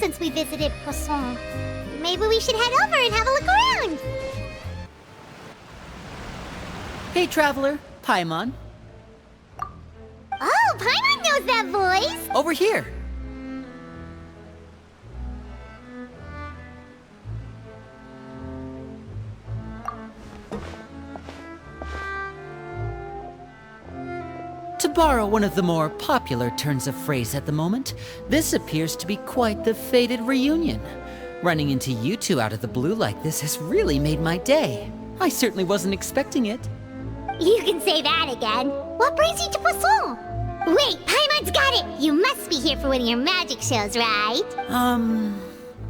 since we visited Poisson. Maybe we should head over and have a look around. Hey, traveler. Paimon. Oh, Paimon knows that voice! Over here. To borrow one of the more popular turns of phrase at the moment, this appears to be quite the fated reunion. Running into you two out of the blue like this has really made my day. I certainly wasn't expecting it. You can say that again. What brings you to Poisson? Wait, Paimon's got it! You must be here for one of your magic shows, right?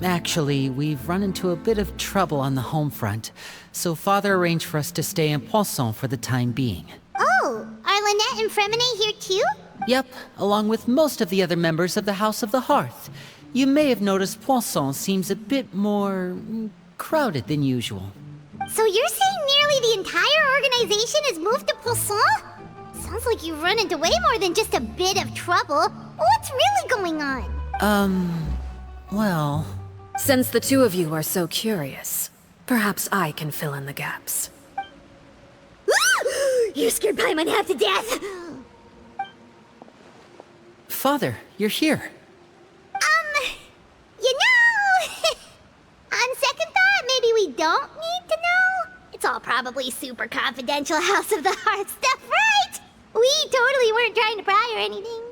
Actually, we've run into a bit of trouble on the home front, so Father arranged for us to stay in Poisson for the time being. Oh, are Lynette and Freminet here too? Yep, along with most of the other members of the House of the Hearth. You may have noticed Poisson seems a bit more crowded than usual. So you're saying nearly the entire organization has moved to Poisson? Sounds like you've run into way more than just a bit of trouble. What's really going on? Well... Since the two of you are so curious, perhaps I can fill in the gaps. You scared Paimon half to death! Father, you're here. You know... on second thought, maybe we don't need to know? It's all probably super confidential House of the Hearth stuff, right? We totally weren't trying to pry or anything.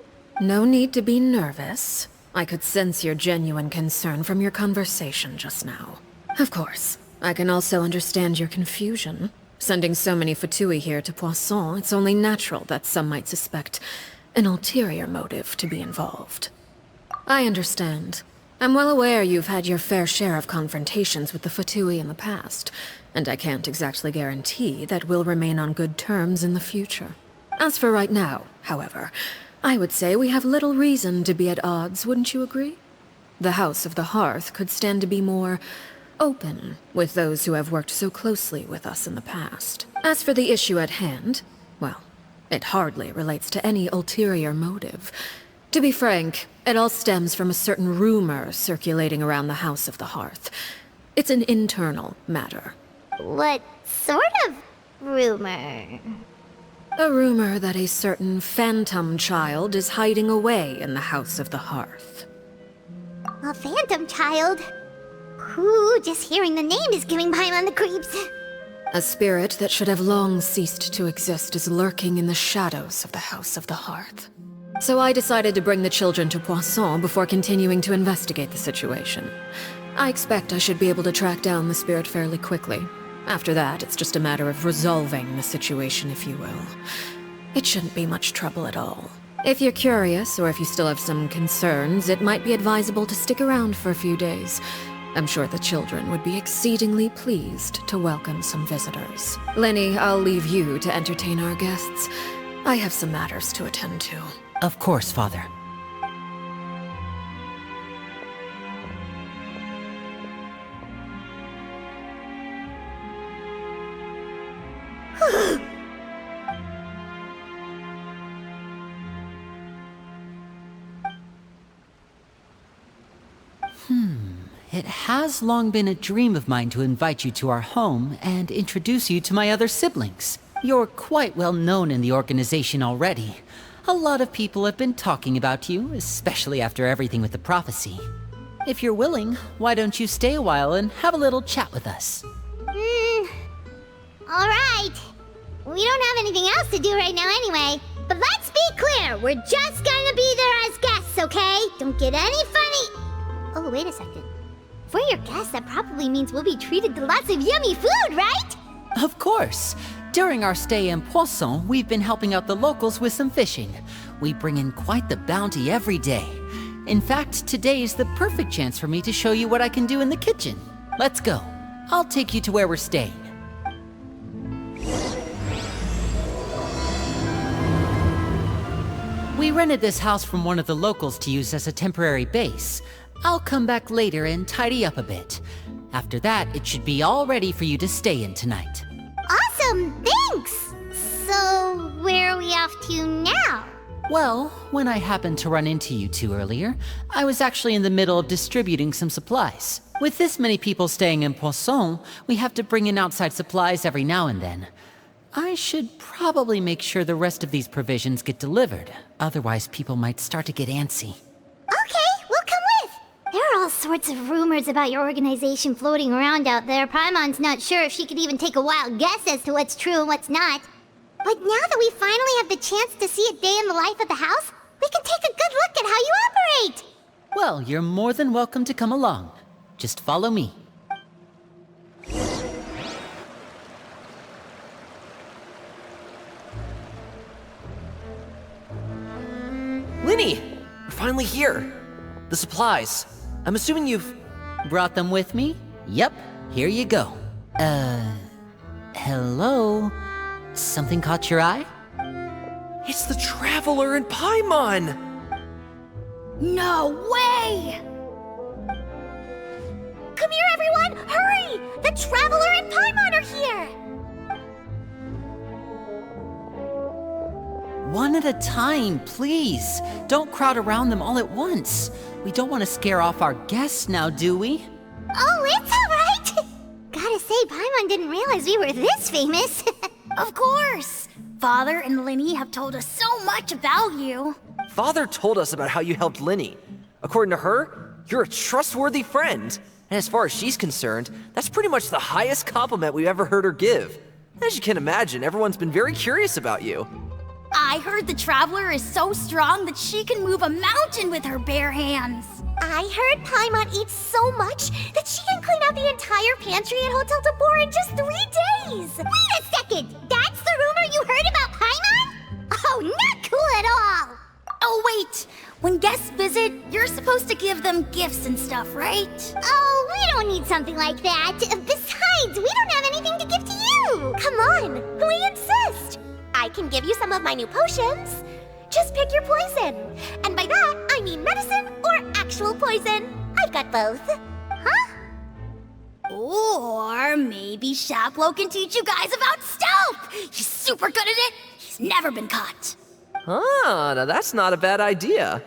No need to be nervous. I could sense your genuine concern from your conversation just now. Of course, I can also understand your confusion. Sending so many Fatui here to Poisson, it's only natural that some might suspect an ulterior motive to be involved. I understand. I'm well aware you've had your fair share of confrontations with the Fatui in the past, and I can't exactly guarantee that we'll remain on good terms in the future. As for right now, however, I would say we have little reason to be at odds, wouldn't you agree? The House of the Hearth could stand to be more open with those who have worked so closely with us in the past. As for the issue at hand, well, it hardly relates to any ulterior motive. To be frank, it all stems from a certain rumor circulating around the House of the Hearth. It's an internal matter. What sort of rumor? A rumor that a certain phantom child is hiding away in the House of the Hearth. A phantom child? Ooh, just hearing the name is giving Paimon the creeps. A spirit that should have long ceased to exist is lurking in the shadows of the House of the Hearth. So I decided to bring the children to Poisson before continuing to investigate the situation. I expect I should be able to track down the spirit fairly quickly. After that, it's just a matter of resolving the situation, if you will. It shouldn't be much trouble at all. If you're curious, or if you still have some concerns, it might be advisable to stick around for a few days. I'm sure the children would be exceedingly pleased to welcome some visitors. Lyney, I'll leave you to entertain our guests. I have some matters to attend to. Of course, Father. It has long been a dream of mine to invite you to our home and introduce you to my other siblings. You're quite well known in the organization already. A lot of people have been talking about you, especially after everything with the prophecy. If you're willing, why don't you stay a while and have a little chat with us? Alright. We don't have anything else to do right now anyway. But let's be clear, we're just gonna be there as guests, okay? Don't get any funny... Oh, wait a second. If we're your guests, that probably means we'll be treated to lots of yummy food, right? Of course. During our stay in Poisson, we've been helping out the locals with some fishing. We bring in quite the bounty every day. In fact, today is the perfect chance for me to show you what I can do in the kitchen. Let's go. I'll take you to where we're staying. We rented this house from one of the locals to use as a temporary base. I'll come back later and tidy up a bit. After that, it should be all ready for you to stay in tonight. Awesome, thanks! So, where are we off to now? Well, when I happened to run into you two earlier, I was actually in the middle of distributing some supplies. With this many people staying in Poisson, we have to bring in outside supplies every now and then. I should probably make sure the rest of these provisions get delivered, otherwise people might start to get antsy. Okay, we'll come with. There are all sorts of rumors about your organization floating around out there. Paimon's not sure if she could even take a wild guess as to what's true and what's not. But now that we finally have the chance to see a day in the life of the house, we can take a good look at how you operate! Well, you're more than welcome to come along. Just follow me. Lyney! We're finally here! The supplies. I'm assuming you've... Brought them with me? Yep, here you go. Hello? Something caught your eye? It's the Traveler and Paimon! No way! Come here, everyone! Hurry! The Traveler and Paimon are here! One at a time, please. Don't crowd around them all at once. We don't want to scare off our guests now, do we? Oh, it's alright! Gotta say, Paimon didn't realize we were this famous. Of course! Father and Lyney have told us so much about you. Father told us about how you helped Lyney. According to her, you're a trustworthy friend. And as far as she's concerned, that's pretty much the highest compliment we've ever heard her give. As you can imagine, everyone's been very curious about you. I heard the Traveler is so strong that she can move a mountain with her bare hands. I heard Paimon eats so much that she can clean out the entire pantry at Hotel de Boer in just 3 days! Wait a second! That's the rumor you heard about Paimon? Oh, not cool at all! Oh wait, when guests visit, you're supposed to give them gifts and stuff, right? Oh, we don't need something like that. Besides, we don't have anything to give to you! Come on, we insist! I can give you some of my new potions. Just pick your poison. And by that, I mean medicine or actual poison. I've got both. Huh? Or maybe Chaplo can teach you guys about stealth! He's super good at it! He's never been caught! Ah, now that's not a bad idea.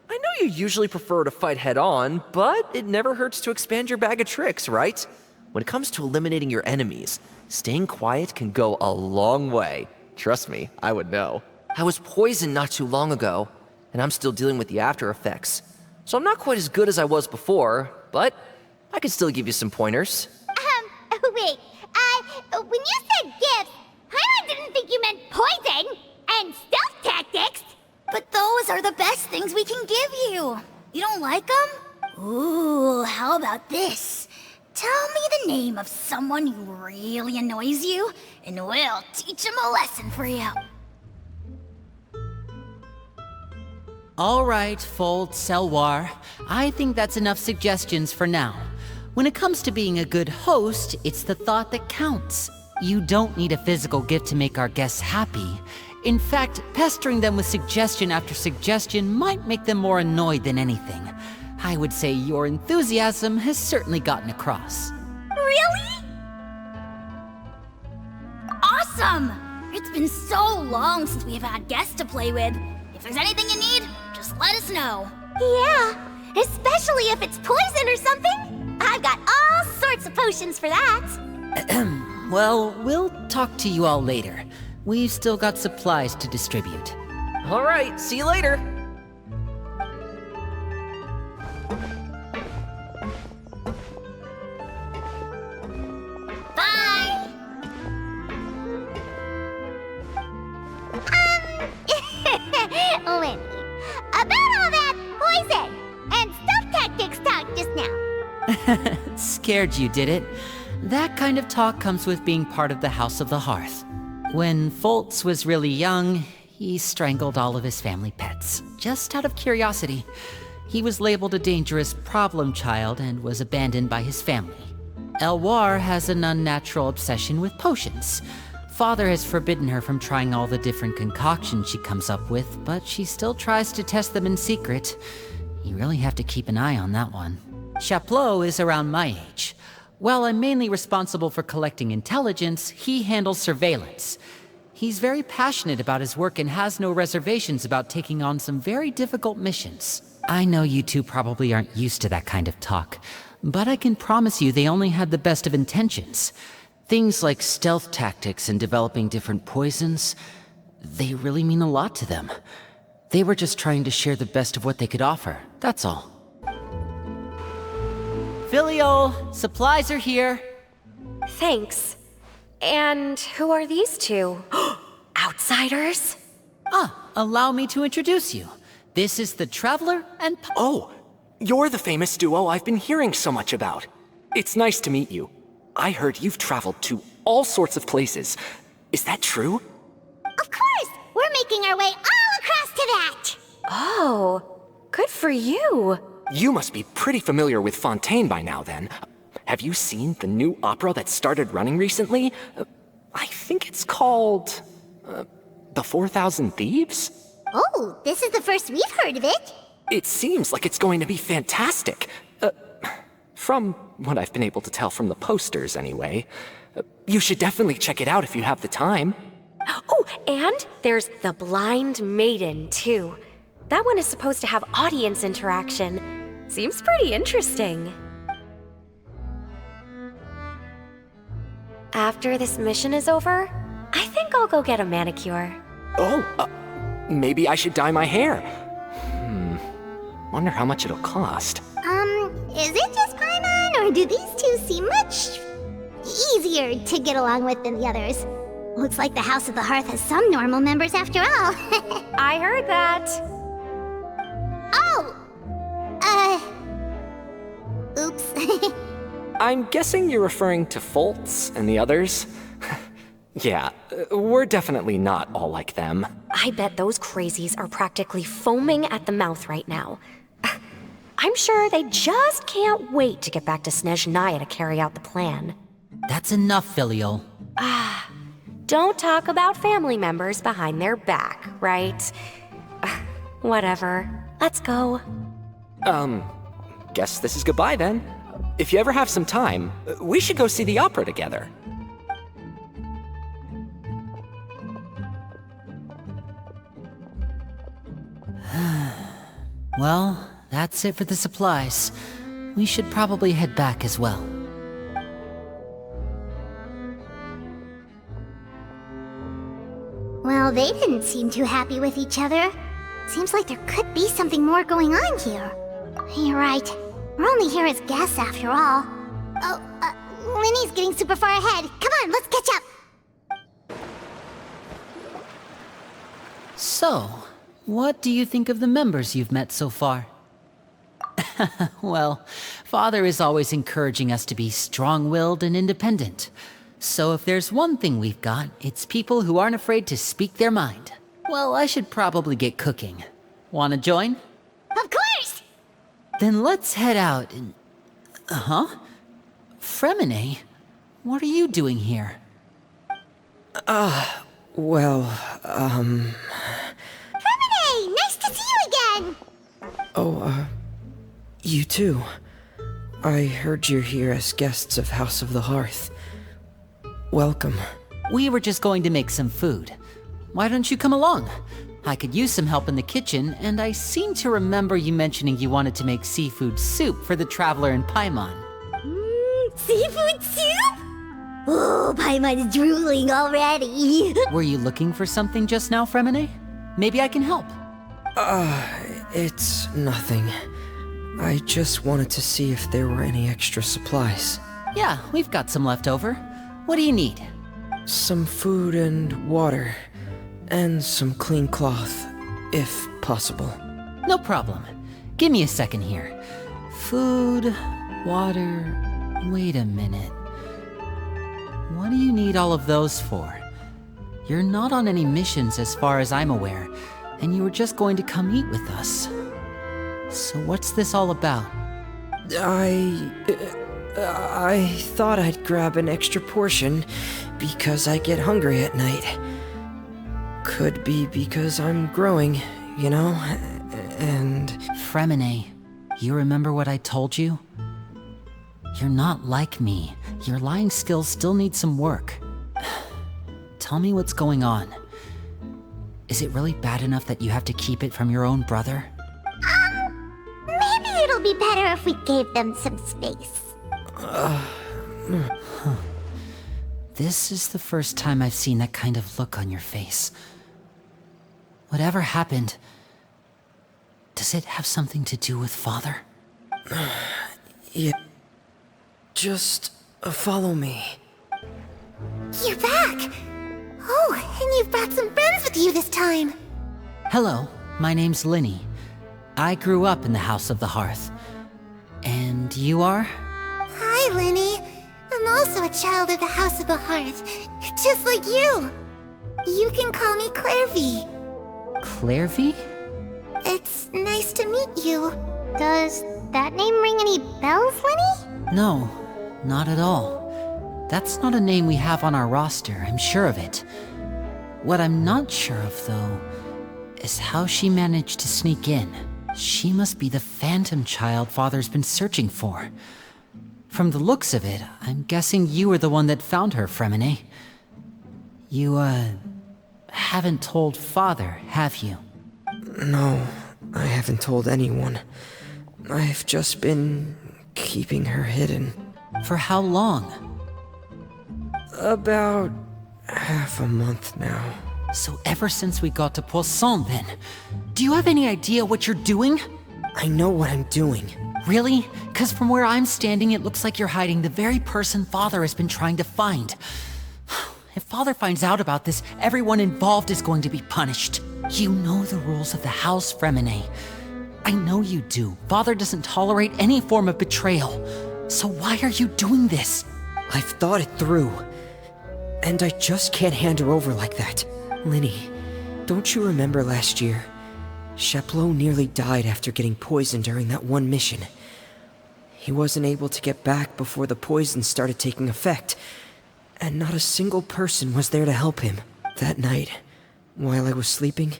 I know you usually prefer to fight head-on, but it never hurts to expand your bag of tricks, right? When it comes to eliminating your enemies, staying quiet can go a long way. Trust me, I would know. I was poisoned not too long ago, and I'm still dealing with the after effects. So I'm not quite as good as I was before, but I can still give you some pointers. Wait. When you said gifts, Paimon didn't think you meant poison and stealth tactics. But those are the best things we can give you. You don't like them? Ooh, how about this? Tell me the name of someone who really annoys you, and we'll teach him a lesson for you. All right, 𝘂AIDS𝗹cie𝗰𝗸. I think that's enough suggestions for now. When it comes to being a good host, it's the thought that counts. You don't need a physical gift to make our guests happy. In fact, pestering them with suggestion after suggestion might make them more annoyed than anything. I would say your enthusiasm has certainly gotten across. Really? Awesome! It's been so long since we've had guests to play with. If there's anything you need, just let us know. Yeah, especially if it's poison or something. I've got all sorts of potions for that. Well, we'll talk to you all later. We've still got supplies to distribute. All right, see you later. Bye! Lyney, about all that poison and stealth tactics talk just now. Scared you, did it? That kind of talk comes with being part of the House of the Hearth. When 𝘂AIDS was really young, he strangled all of his family pets, just out of curiosity. He was labeled a dangerous problem child and was abandoned by his family. 𝘂AIDS𝗹cie has an unnatural obsession with potions. Father has forbidden her from trying all the different concoctions she comes up with, but she still tries to test them in secret. You really have to keep an eye on that one. Chaplo is around my age. While I'm mainly responsible for collecting intelligence, he handles surveillance. He's very passionate about his work and has no reservations about taking on some very difficult missions. I know you two probably aren't used to that kind of talk, but I can promise you they only had the best of intentions. Things like stealth tactics and developing different poisons, they really mean a lot to them. They were just trying to share the best of what they could offer, that's all. 𝘂藕, supplies are here. Thanks. And who are these two? Outsiders? Allow me to introduce you. This is the Traveler and... Oh, you're the famous duo I've been hearing so much about. It's nice to meet you. I heard you've traveled to all sorts of places. Is that true? Of course! We're making our way all across to that! Oh, good for you. You must be pretty familiar with Fontaine by now, then. Have you seen the new opera that started running recently? I think it's called... The 4,000 Thieves? Oh, this is the first we've heard of it. It seems like it's going to be fantastic. From what I've been able to tell from the posters, anyway. You should definitely check it out if you have the time. Oh, and there's The Blind Maiden, too. That one is supposed to have audience interaction. Seems pretty interesting. After this mission is over, I think I'll go get a manicure. Oh, maybe I should dye my hair. Wonder how much it'll cost. Is it just Paimon, or do these two seem much easier to get along with than the others? Looks like the House of the Hearth has some normal members after all. I heard that. Oh! Oops. I'm guessing you're referring to Foltz and the others? Yeah, we're definitely not all like them. I bet those crazies are practically foaming at the mouth right now. I'm sure they just can't wait to get back to Snezhnaya to carry out the plan. That's enough, 𝘂藕. Don't talk about family members behind their back, right? Whatever. Let's go. Guess this is goodbye then. If you ever have some time, we should go see the opera together. Well, that's it for the supplies. We should probably head back as well. Well, they didn't seem too happy with each other. Seems like there could be something more going on here. You're right. We're only here as guests after all. Oh, Lyney's getting super far ahead. Come on, let's catch up. So, what do you think of the members you've met so far? Well, Father is always encouraging us to be strong-willed and independent. So if there's one thing we've got, it's people who aren't afraid to speak their mind. Well, I should probably get cooking. Wanna join? Of course! Then let's head out and... Freminet? What are you doing here? Well, Freminet! Nice to see you again! you too. I heard you're here as guests of House of the Hearth. Welcome. We were just going to make some food. Why don't you come along? I could use some help in the kitchen, and I seem to remember you mentioning you wanted to make seafood soup for the Traveler and Paimon. Seafood soup? Oh, Paimon's drooling already. Were you looking for something just now, Freminet? Maybe I can help. It's nothing. I just wanted to see if there were any extra supplies. Yeah, we've got some left over. What do you need? Some food and water. And some clean cloth, if possible. No problem. Give me a second here. Food, water... Wait a minute. What do you need all of those for? You're not on any missions as far as I'm aware, and you were just going to come eat with us. So what's this all about? I thought I'd grab an extra portion because I get hungry at night. Could be because I'm growing, you know, and... Freminet, you remember what I told you? You're not like me. Your lying skills still need some work. tell me what's going on. Is it really bad enough that you have to keep it from your own brother? Maybe it'll be better if we gave them some space. This is the first time I've seen that kind of look on your face. Whatever happened, does it have something to do with Father? Yeah. Just follow me. You're back! Oh, and you've brought some friends with you this time. Hello, my name's Lyney. I grew up in the House of the Hearth. And you are? Hi, Lyney. I'm also a child of the House of the Hearth, just like you. You can call me Clervie. Clervie? It's nice to meet you. Does that name ring any bells, Lyney? No, not at all. That's not a name we have on our roster, I'm sure of it. What I'm not sure of, though, is how she managed to sneak in. She must be the phantom child Father's been searching for. From the looks of it, I'm guessing you were the one that found her, Freminet. You, haven't told Father, have you? No, I haven't told anyone. I've just been keeping her hidden. For how long? About half a month now. So ever since we got to Poisson, then. Do you have any idea what you're doing? I know what I'm doing. Really? 'Cause from where I'm standing, it looks like you're hiding the very person Father has been trying to find. If Father finds out about this, everyone involved is going to be punished. You know the rules of the House, Freminet. I know you do. Father doesn't tolerate any form of betrayal. So why are you doing this? I've thought it through. And I just can't hand her over like that. Lyney, don't you remember last year? 𝘂𝗵𝗯 nearly died after getting poisoned during that one mission. He wasn't able to get back before the poison started taking effect, and not a single person was there to help him. That night, while I was sleeping,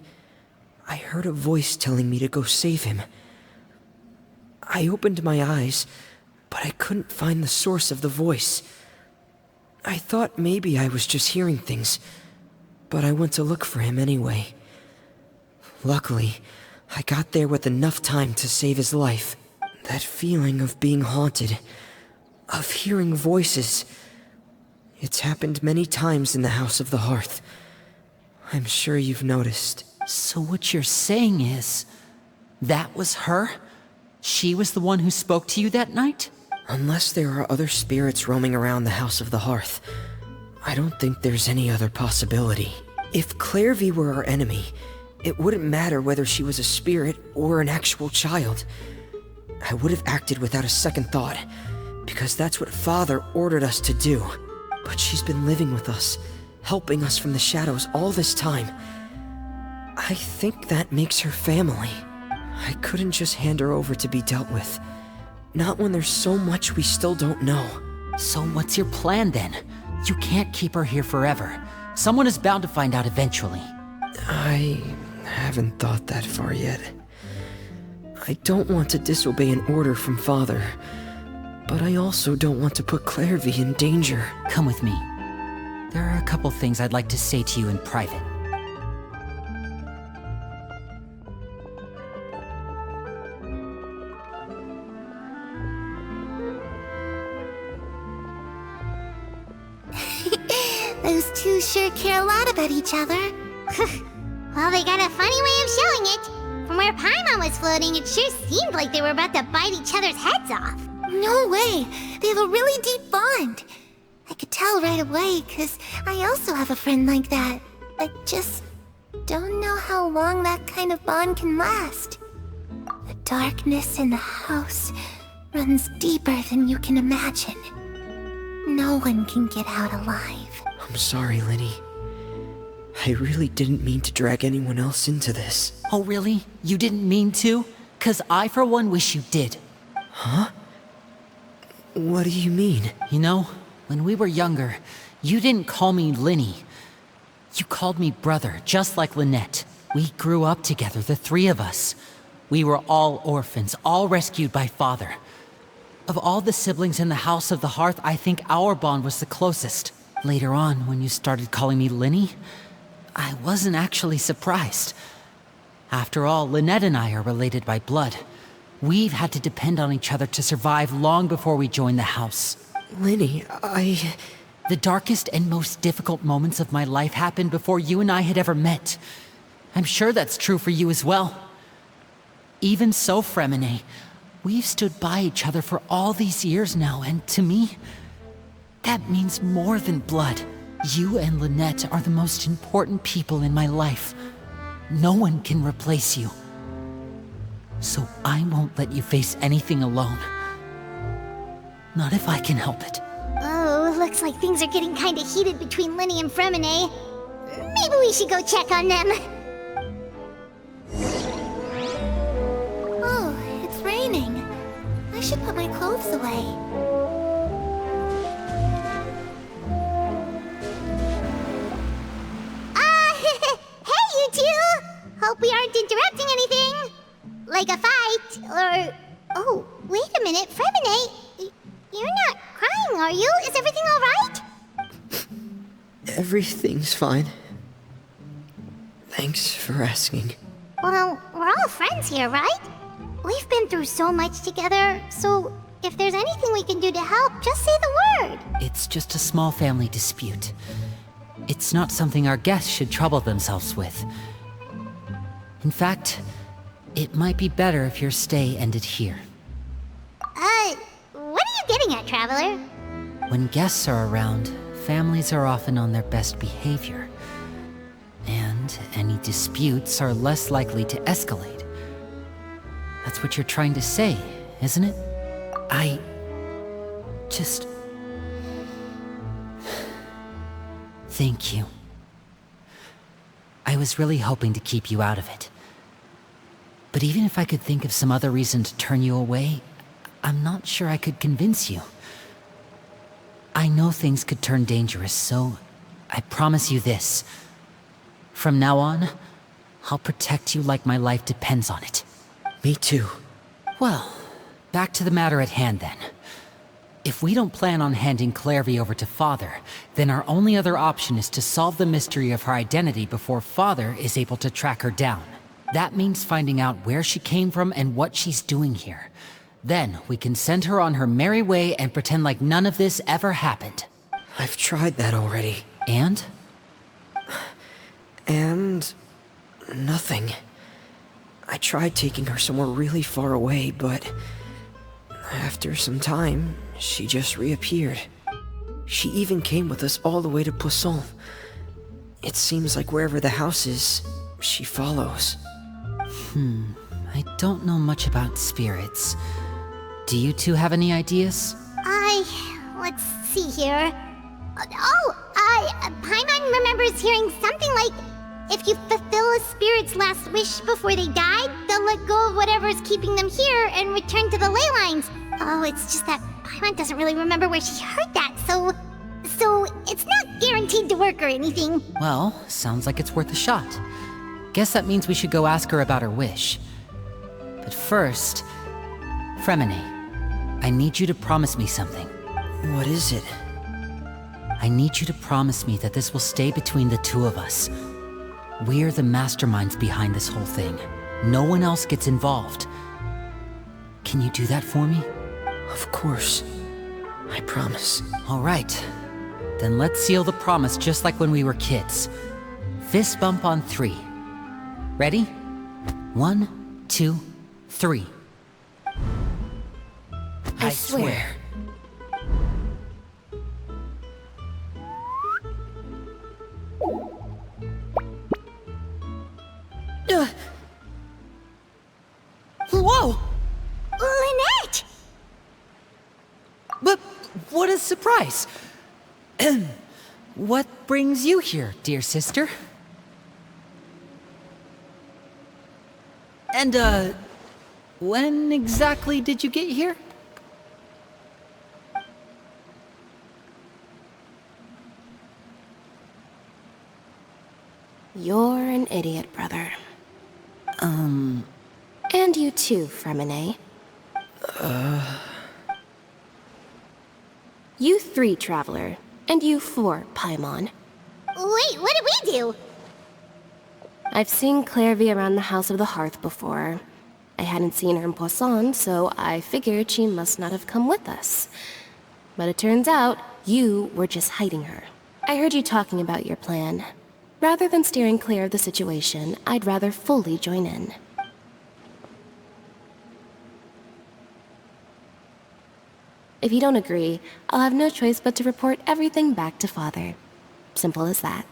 I heard a voice telling me to go save him. I opened my eyes, but I couldn't find the source of the voice. I thought maybe I was just hearing things, but I went to look for him anyway. Luckily, I got there with enough time to save his life. That feeling of being haunted, of hearing voices, it's happened many times in the House of the Hearth. I'm sure you've noticed. So what you're saying is, that was her? She was the one who spoke to you that night? Unless there are other spirits roaming around the House of the Hearth, I don't think there's any other possibility. If Clervie were our enemy, it wouldn't matter whether she was a spirit or an actual child. I would have acted without a second thought, because that's what Father ordered us to do. But she's been living with us, helping us from the shadows all this time. I think that makes her family. I couldn't just hand her over to be dealt with. Not when there's so much we still don't know. So what's your plan then? You can't keep her here forever. Someone is bound to find out eventually. I haven't thought that far yet. I don't want to disobey an order from Father, but I also don't want to put Clervie in danger. Come with me. There are a couple things I'd like to say to you in private. Those two sure care a lot about each other. Well, they got a funny way of showing it. From where Paimon was floating, it sure seemed like they were about to bite each other's heads off. No way! They have a really deep bond. I could tell right away, because I also have a friend like that. I just don't know how long that kind of bond can last. The darkness in the house runs deeper than you can imagine. No one can get out alive. I'm sorry, Lyney. I really didn't mean to drag anyone else into this. Oh really? You didn't mean to? 'Cause I for one wish you did. Huh? What do you mean? You know, when we were younger, you didn't call me Lyney. You called me brother, just like Lynette. We grew up together, the three of us. We were all orphans, all rescued by Father. Of all the siblings in the House of the Hearth, I think our bond was the closest. Later on, when you started calling me Lyney, I wasn't actually surprised. After all, Lynette and I are related by blood. We've had to depend on each other to survive long before we joined the house. Lyney, The darkest and most difficult moments of my life happened before you and I had ever met. I'm sure that's true for you as well. Even so, Freminet, we've stood by each other for all these years now, and to me, that means more than blood. You and Lynette are the most important people in my life. No one can replace you. So I won't let you face anything alone. Not if I can help it. Oh, looks like things are getting kinda heated between Lyney and Freminet. Maybe we should go check on them. Oh, it's raining. I should put my clothes away. Hey, you two! Hope we aren't interrupting anything. Like a fight, or... Oh, wait a minute, Freminet. You're not crying, are you? Is everything alright? everything's fine. Thanks for asking. Well, we're all friends here, right? We've been through so much together, so if there's anything we can do to help, just say the word. It's just a small family dispute. It's not something our guests should trouble themselves with. In fact, it might be better if your stay ended here. What are you getting at, Traveler? When guests are around, families are often on their best behavior. And any disputes are less likely to escalate. That's what you're trying to say, isn't it? I just... Thank you. I was really hoping to keep you out of it. But even if I could think of some other reason to turn you away, I'm not sure I could convince you. I know things could turn dangerous, so I promise you this. From now on, I'll protect you like my life depends on it. Me too. Well, back to the matter at hand then. If we don't plan on handing Clervie over to Father, then our only other option is to solve the mystery of her identity before Father is able to track her down. That means finding out where she came from and what she's doing here. Then we can send her on her merry way and pretend like none of this ever happened. I've tried that already. And? And... nothing. I tried taking her somewhere really far away, but... after some time, she just reappeared. She even came with us all the way to Poisson. It seems like wherever the house is, she follows. I don't know much about spirits. Do you two have any ideas? Let's see here. Paimon remembers hearing something like, if you fulfill a spirit's last wish before they die, they'll let go of whatever's keeping them here and return to the ley lines. Oh, it's just that Paimon doesn't really remember where she heard that, so it's not guaranteed to work or anything. Well, sounds like it's worth a shot. Guess that means we should go ask her about her wish. But first, Freminet, I need you to promise me something. What is it? I need you to promise me that this will stay between the two of us. We're the masterminds behind this whole thing. No one else gets involved. Can you do that for me? Of course. I promise. All right. Then let's seal the promise just like when we were kids. Fist bump on 3. Ready? 1, 2, 3. I swear. Whoa! Lynette! But what a surprise! What brings you here, dear sister? And, when exactly did you get here? You're an idiot, brother. And you too, Freminet. You 3, Traveler. And you 4, Paimon. Wait, what did we do? I've seen Clervie around the House of the Hearth before. I hadn't seen her in Poisson, so I figured she must not have come with us. But it turns out, you were just hiding her. I heard you talking about your plan. Rather than steering clear of the situation, I'd rather fully join in. If you don't agree, I'll have no choice but to report everything back to Father. Simple as that.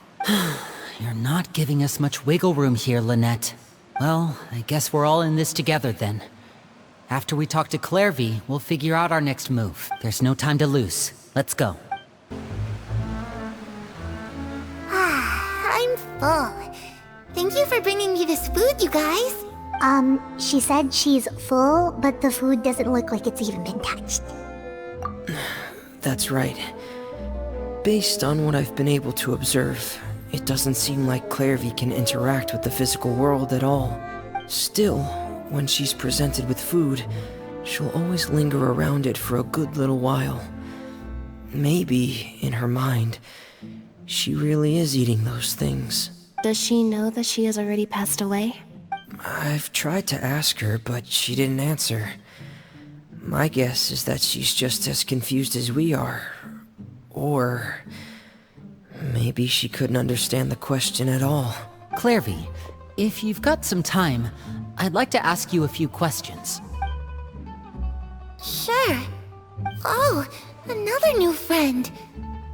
You're not giving us much wiggle room here, Lynette. Well, I guess we're all in this together then. After we talk to Clervie, we'll figure out our next move. There's no time to lose. Let's go. I'm full. Thank you for bringing me this food, you guys. She said she's full, but the food doesn't look like it's even been touched. That's right. Based on what I've been able to observe, it doesn't seem like Clervie can interact with the physical world at all. Still, when she's presented with food, she'll always linger around it for a good little while. Maybe, in her mind, she really is eating those things. Does she know that she has already passed away? I've tried to ask her, but she didn't answer. My guess is that she's just as confused as we are. Or maybe she couldn't understand the question at all. Clervie, if you've got some time, I'd like to ask you a few questions. Sure. Oh, another new friend.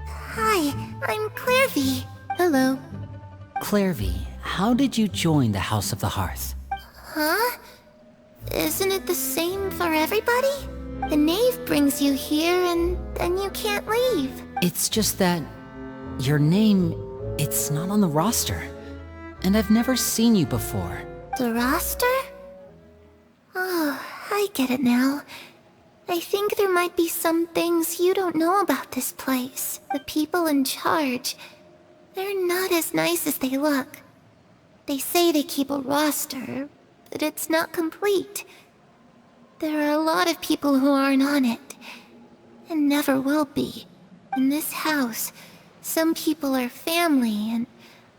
Hi, I'm Clervie. Hello. Clervie, how did you join the House of the Hearth? Huh? Isn't it the same for everybody? The knave brings you here and then you can't leave. It's just that your name, it's not on the roster. And I've never seen you before. The roster? Oh, I get it now. I think there might be some things you don't know about this place. The people in charge, they're not as nice as they look. They say they keep a roster, but it's not complete. There are a lot of people who aren't on it, and never will be. In this house, some people are family, and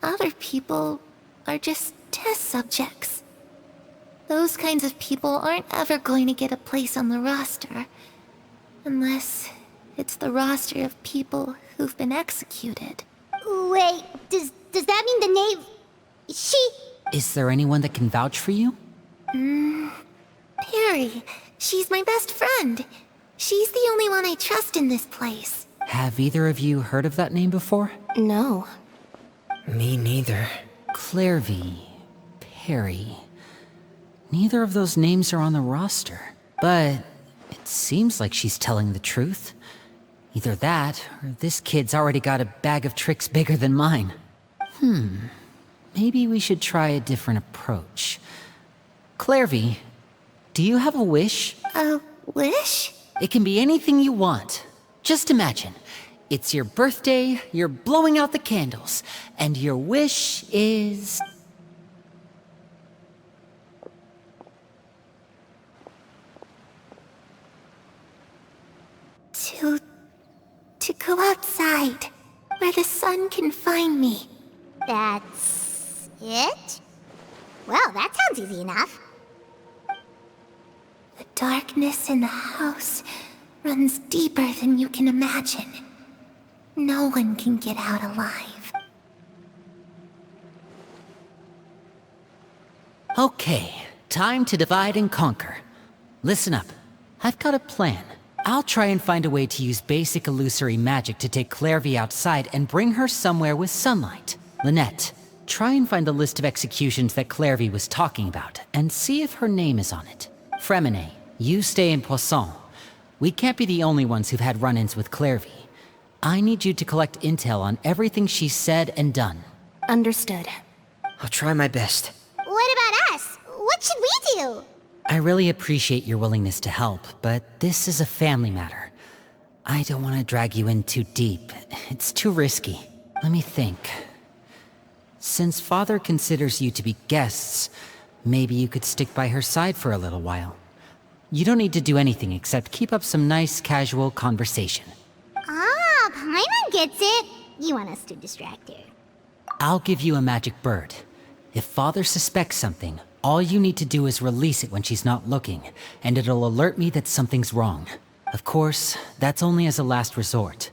other people are just test subjects. Those kinds of people aren't ever going to get a place on the roster, unless it's the roster of people who've been executed. Wait, does that mean the knave... She... Is there anyone that can vouch for you? Perry, she's my best friend. She's the only one I trust in this place. Have either of you heard of that name before? No. Me neither. Clervie, Perry. Neither of those names are on the roster. But it seems like she's telling the truth. Either that, or this kid's already got a bag of tricks bigger than mine. Maybe we should try a different approach. Clervie, do you have a wish? A wish? It can be anything you want. Just imagine, it's your birthday, you're blowing out the candles, and your wish is... To go outside, where the sun can find me. That's... it? Well, that sounds easy enough. The darkness in the house runs deeper than you can imagine. No one can get out alive. Okay, time to divide and conquer. Listen up, I've got a plan. I'll try and find a way to use basic illusory magic to take Clervie outside and bring her somewhere with sunlight. Lynette, try and find the list of executions that Clervie was talking about, and see if her name is on it. Freminet, you stay in Poisson. We can't be the only ones who've had run-ins with Clervie. I need you to collect intel on everything she's said and done. Understood. I'll try my best. What about us? What should we do? I really appreciate your willingness to help, but this is a family matter. I don't want to drag you in too deep. It's too risky. Let me think. Since Father considers you to be guests, maybe you could stick by her side for a little while. You don't need to do anything except keep up some nice, casual conversation. Ah, Paimon gets it. You want us to distract her. I'll give you a magic bird. If Father suspects something, all you need to do is release it when she's not looking, and it'll alert me that something's wrong. Of course, that's only as a last resort.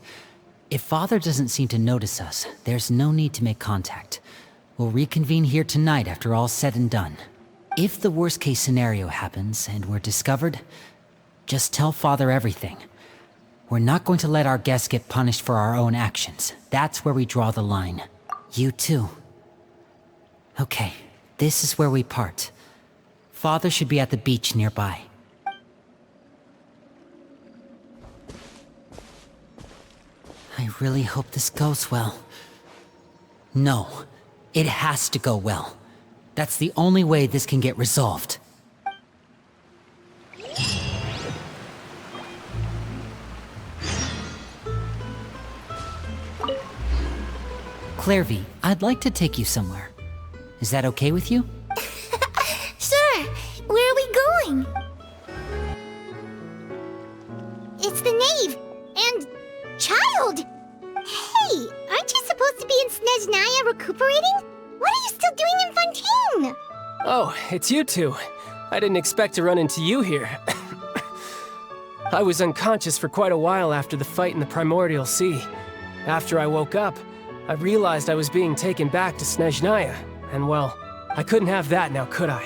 If Father doesn't seem to notice us, there's no need to make contact. We'll reconvene here tonight after all's said and done. If the worst-case scenario happens and we're discovered, just tell Father everything. We're not going to let our guests get punished for our own actions. That's where we draw the line. You too. Okay, this is where we part. Father should be at the beach nearby. I really hope this goes well. No, it has to go well. That's the only way this can get resolved. Clervie, I'd like to take you somewhere. Is that okay with you? Sure. Where are we going? It's the knave and child. Hey, aren't you supposed to be in Snezhnaya recuperating? What are you still doing in Fontaine? Oh, it's you two. I didn't expect to run into you here. I was unconscious for quite a while after the fight in the Primordial Sea. After I woke up, I realized I was being taken back to Snezhnaya, and well, I couldn't have that now, could I?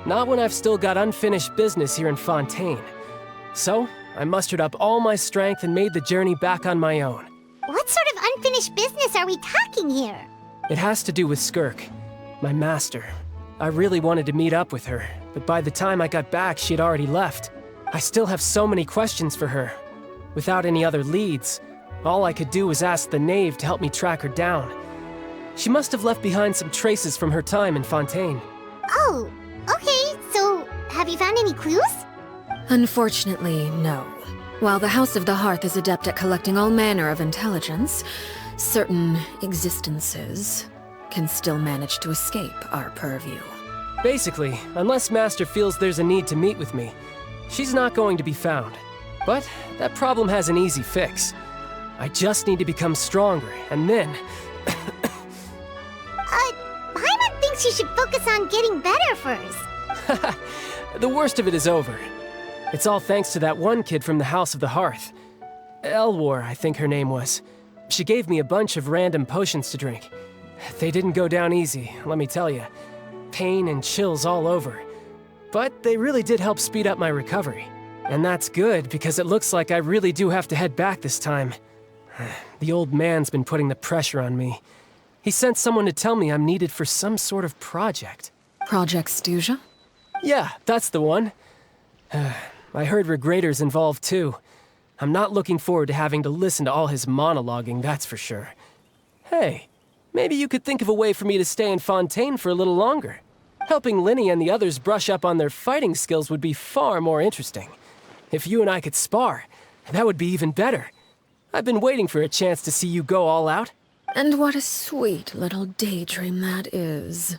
Not when I've still got unfinished business here in Fontaine. So, I mustered up all my strength and made the journey back on my own. What sort of unfinished business are we talking here? It has to do with 𝘂άρχ, my master. I really wanted to meet up with her, but by the time I got back, she had already left. I still have so many questions for her. Without any other leads, all I could do was ask the knave to help me track her down. She must have left behind some traces from her time in Fontaine. Oh, okay, so have you found any clues? Unfortunately, no. While the House of the Hearth is adept at collecting all manner of intelligence, certain existences can still manage to escape our purview. Basically, unless Master feels there's a need to meet with me, she's not going to be found. But that problem has an easy fix. I just need to become stronger, and then... Paimon thinks you should focus on getting better first. The worst of it is over. It's all thanks to that one kid from the House of the Hearth. 𝘂AIDS, I think her name was. She gave me a bunch of random potions to drink. They didn't go down easy, let me tell you. Pain and chills all over. But they really did help speed up my recovery. And that's good, because it looks like I really do have to head back this time. The old man's been putting the pressure on me. He sent someone to tell me I'm needed for some sort of project. Project 𝘂ези? Yeah, that's the one. I heard Regrator's involved too. I'm not looking forward to having to listen to all his monologuing, that's for sure. Hey, maybe you could think of a way for me to stay in Fontaine for a little longer. Helping Lyney and the others brush up on their fighting skills would be far more interesting. If you and I could spar, that would be even better. I've been waiting for a chance to see you go all out. And what a sweet little daydream that is.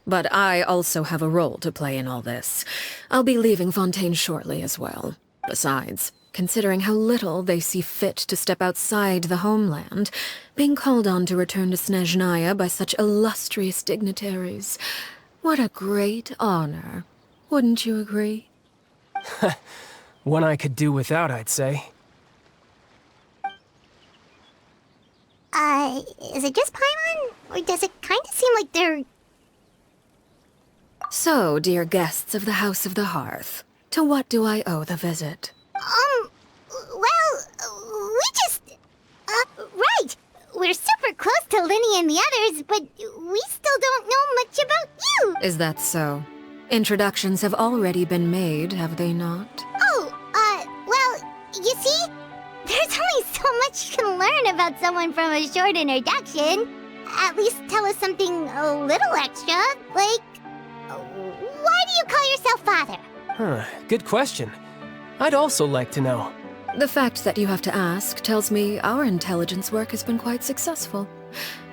But I also have a role to play in all this. I'll be leaving Fontaine shortly as well. Besides, considering how little they see fit to step outside the homeland, being called on to return to Snezhnaya by such illustrious dignitaries, what a great honor. Wouldn't you agree? One I could do without, I'd say. Is it just Paimon? Or does it kind of seem like they're... So, dear guests of the House of the Hearth, to what do I owe the visit? Well, we just... right! We're super close to Lyney and the others, but we still don't know much about you! Is that so? Introductions have already been made, have they not? Well, you see, there's only so much you can learn about someone from a short introduction. At least tell us something a little extra, like... why do you call yourself father? Good question. I'd also like to know. The fact that you have to ask tells me our intelligence work has been quite successful.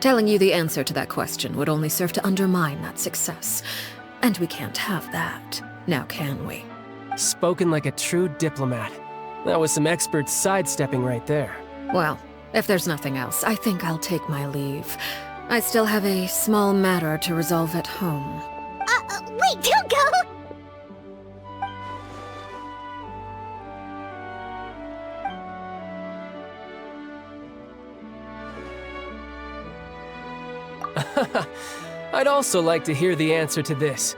Telling you the answer to that question would only serve to undermine that success. And we can't have that, now can we? Spoken like a true diplomat. That was some expert sidestepping right there. Well, If there's nothing else, I think I'll take my leave. I still have a small matter to resolve at home. Wait, don't go! I'd also like to hear the answer to this.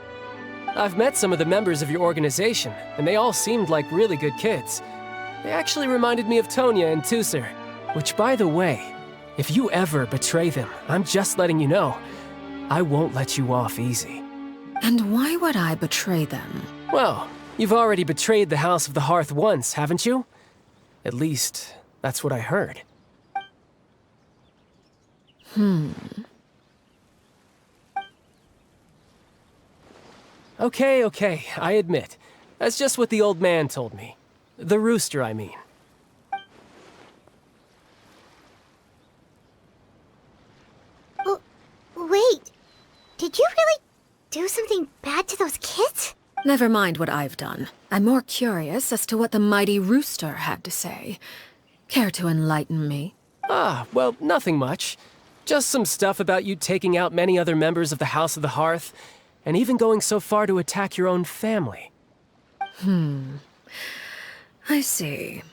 I've met some of the members of your organization, and they all seemed like really good kids. They actually reminded me of Tonya and 𝘂𝚹ie, which, by the way, if you ever betray them, I'm just letting you know, I won't let you off easy. And why would I betray them? Well, you've already betrayed the House of the Hearth once, haven't you? At least, that's what I heard. Okay, I admit. That's just what the old man told me. The rooster, I mean. Wait, did you really do something bad to those kids? Never mind what I've done. I'm more curious as to what the mighty rooster had to say. Care to enlighten me? Well, nothing much. Just some stuff about you taking out many other members of the House of the Hearth, and even going so far to attack your own family. I see.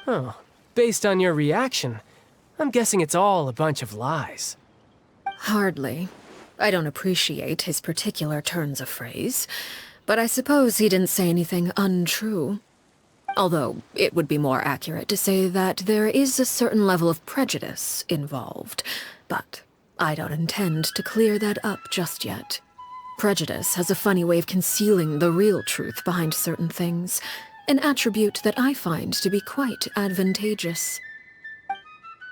Oh, based on your reaction, I'm guessing it's all a bunch of lies. Hardly. I don't appreciate his particular turns of phrase, but I suppose he didn't say anything untrue. Although, it would be more accurate to say that there is a certain level of prejudice involved, but I don't intend to clear that up just yet. Prejudice has a funny way of concealing the real truth behind certain things, an attribute that I find to be quite advantageous.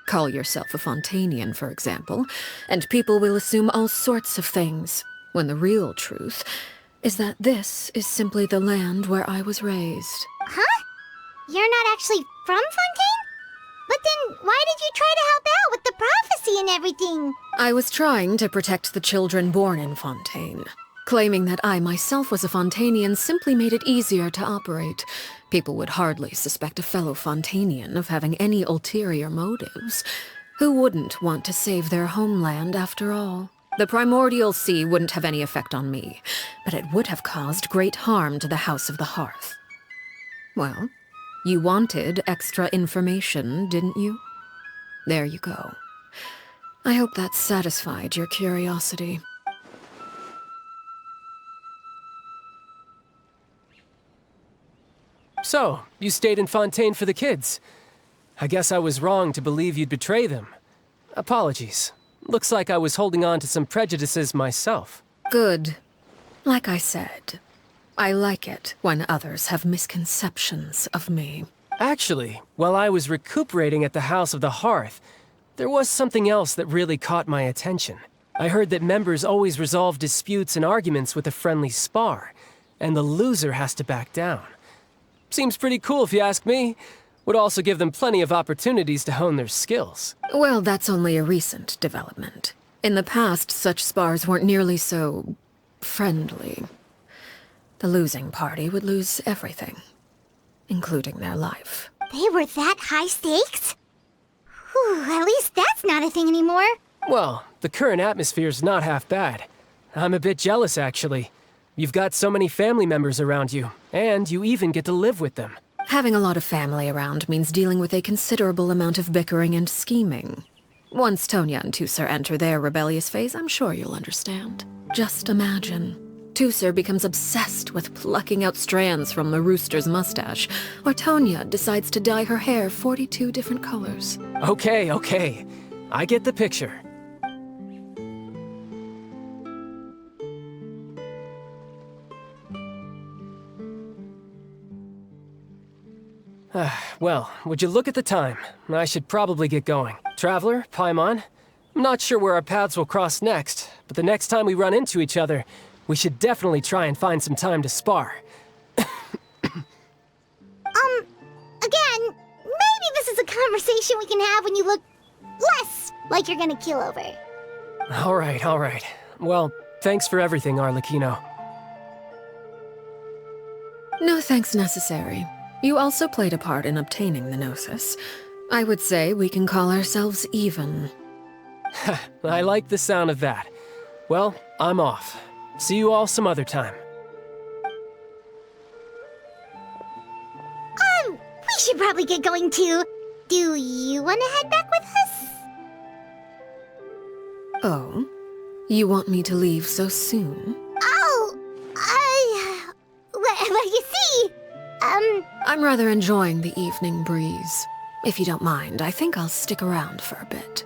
Call yourself a Fontainian, for example, and people will assume all sorts of things, when the real truth is that this is simply the land where I was raised. Huh? You're not actually from Fontaine? But then why did you try to help out with the prophecy and everything? I was trying to protect the children born in Fontaine. Claiming that I myself was a Fontainian simply made it easier to operate. People would hardly suspect a fellow Fontainian of having any ulterior motives. Who wouldn't want to save their homeland after all? The primordial sea wouldn't have any effect on me, but it would have caused great harm to the House of the Hearth. Well, you wanted extra information, didn't you? There you go. I hope that satisfied your curiosity. So, you stayed in Fontaine for the kids. I guess I was wrong to believe you'd betray them. Apologies. Looks like I was holding on to some prejudices myself. Good. Like I said, I like it when others have misconceptions of me. Actually, while I was recuperating at the House of the Hearth, there was something else that really caught my attention. I heard that members always resolve disputes and arguments with a friendly spar, and the loser has to back down. Seems pretty cool if you ask me. Would also give them plenty of opportunities to hone their skills. Well, that's only a recent development. In the past, such spars weren't nearly so friendly. The losing party would lose everything, including their life. They were that high stakes? Whew, at least that's not a thing anymore. Well, the current atmosphere's not half bad. I'm a bit jealous, actually. You've got so many family members around you, and you even get to live with them. Having a lot of family around means dealing with a considerable amount of bickering and scheming. Once Tonya and 𝘂𝚹ie enter their rebellious phase, I'm sure you'll understand. Just imagine. 𝘂𝚹ie becomes obsessed with plucking out strands from the rooster's mustache, or Tonya decides to dye her hair 42 different colors. Okay. I get the picture. Well, would you look at the time? I should probably get going. Traveler, 𝘂𝚹, I'm not sure where our paths will cross next, but the next time we run into each other, we should definitely try and find some time to spar. Again, maybe this is a conversation we can have when you look less like you're gonna keel over. All right. Well, thanks for everything, Arlecchino. No thanks necessary. You also played a part in obtaining the Gnosis. I would say we can call ourselves even. I like the sound of that. Well, I'm off. See you all some other time. We should probably get going too. Do you want to head back with us? Oh? You want me to leave so soon? Oh, well, you see, I'm rather enjoying the evening breeze. If you don't mind, I think I'll stick around for a bit.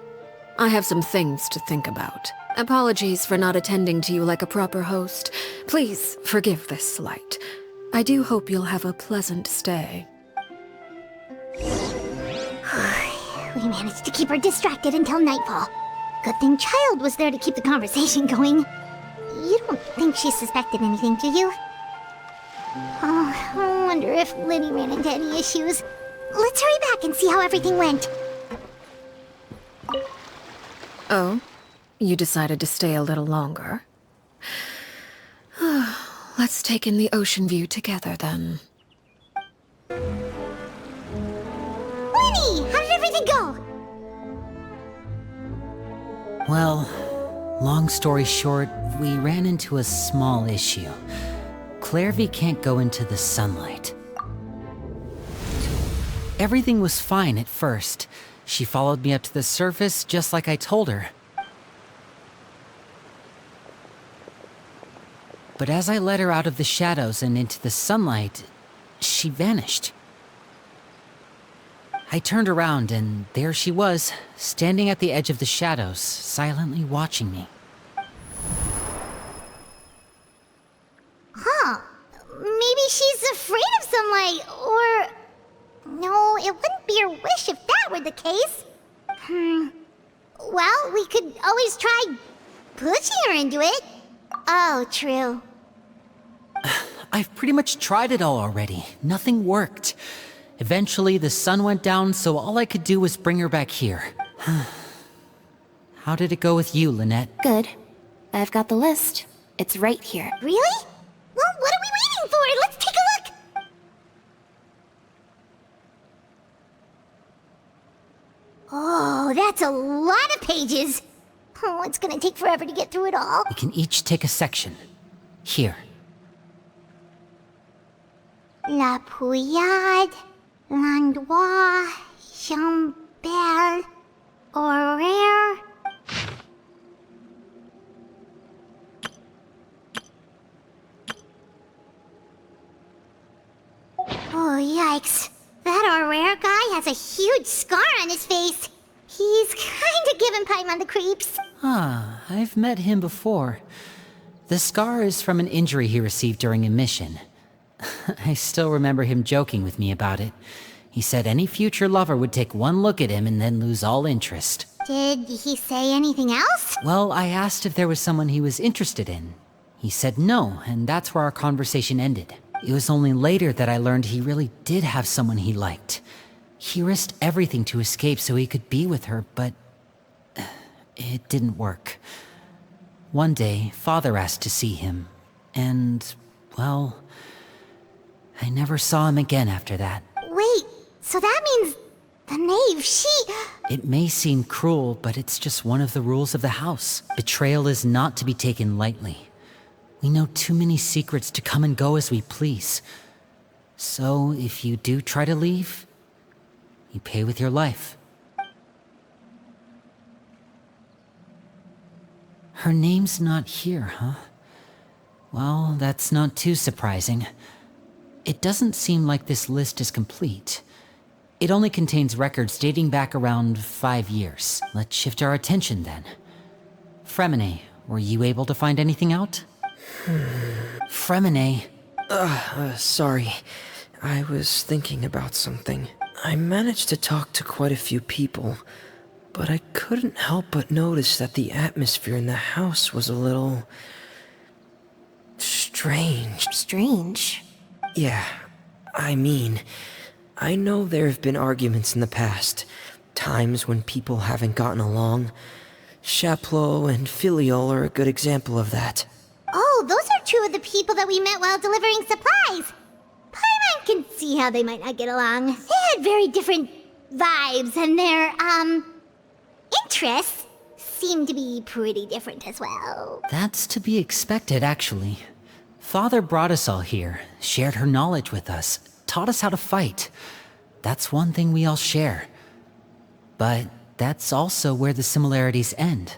I have some things to think about. Apologies for not attending to you like a proper host. Please forgive this slight. I do hope you'll have a pleasant stay. We managed to keep her distracted until nightfall. Good thing Child was there to keep the conversation going. You don't think she suspected anything, do you? Oh, I wonder if Lyney ran into any issues. Let's hurry back and see how everything went. Oh? You decided to stay a little longer? Let's take in the ocean view together, then. Lyney, how did everything go? Well, long story short, we ran into a small issue. Clervie can't go into the sunlight. Everything was fine at first. She followed me up to the surface just like I told her. But as I led her out of the shadows and into the sunlight, she vanished. I turned around and there she was, standing at the edge of the shadows, silently watching me. Huh. Maybe she's afraid of sunlight, or... No, it wouldn't be her wish if that were the case. Well, we could always try pushing her into it. Oh, true. I've pretty much tried it all already. Nothing worked. Eventually, the sun went down, so all I could do was bring her back here. How did it go with you, Lynette? Good. I've got the list. It's right here. Really? Well, what are we waiting for? Let's take a look! Oh, that's a lot of pages. Oh, it's gonna take forever to get through it all. We can each take a section. Here. La Purgatorius, l'endroit, chambelle, horaire. Oh, yikes. That horaire guy has a huge scar on his face. He's kinda giving Paimon the creeps. Ah, I've met him before. The scar is from an injury he received during a mission. I still remember him joking with me about it. He said any future lover would take one look at him and then lose all interest. Did he say anything else? Well, I asked if there was someone he was interested in. He said no, and that's where our conversation ended. It was only later that I learned he really did have someone he liked. He risked everything to escape so he could be with her, but it didn't work. One day, Father asked to see him, and, well, I never saw him again after that. Wait, so that means the knave, It may seem cruel, but it's just one of the rules of the house. Betrayal is not to be taken lightly. We know too many secrets to come and go as we please. So, if you do try to leave, you pay with your life. Her name's not here, huh? Well, that's not too surprising. It doesn't seem like this list is complete. It only contains records dating back around 5 years. Let's shift our attention then. Freminet, were you able to find anything out? Freminet. Sorry. I was thinking about something. I managed to talk to quite a few people, but I couldn't help but notice that the atmosphere in the house was a little... strange. Strange? Yeah, I mean, I know there have been arguments in the past, times when people haven't gotten along. 𝘂ญ่ and 𝘂�ille are a good example of that. Oh, those are two of the people that we met while delivering supplies. Paimon can see how they might not get along. They had very different vibes and their, interests seem to be pretty different as well. That's to be expected, actually. Father brought us all here, shared her knowledge with us, taught us how to fight. That's one thing we all share. But that's also where the similarities end.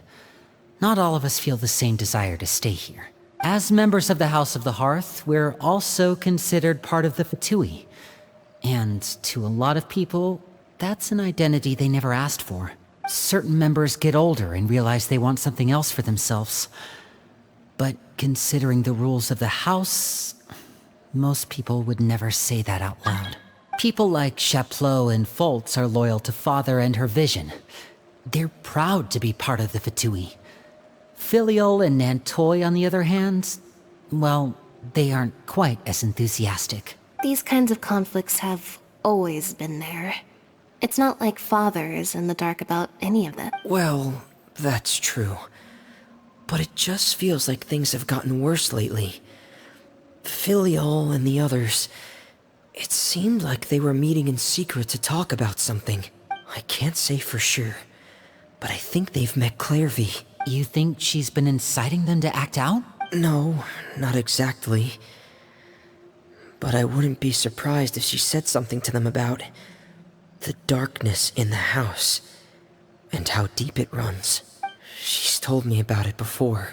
Not all of us feel the same desire to stay here. As members of the House of the Hearth, we're also considered part of the 𝘂ťi. And to a lot of people, that's an identity they never asked for. Certain members get older and realize they want something else for themselves. But considering the rules of the house, most people would never say that out loud. People like 𝘂ญ่and 𝘂cults are loyal to Father and her vision. They're proud to be part of the 𝘂ťi. Filial and Nantoi, on the other hand, well, they aren't quite as enthusiastic. These kinds of conflicts have always been there. It's not like Father is in the dark about any of it. Well, that's true. But it just feels like things have gotten worse lately. Filial and the others, it seemed like they were meeting in secret to talk about something. I can't say for sure, but I think they've met Clervie. You think she's been inciting them to act out? No, not exactly. But I wouldn't be surprised if she said something to them about the darkness in the house and how deep it runs. She's told me about it before.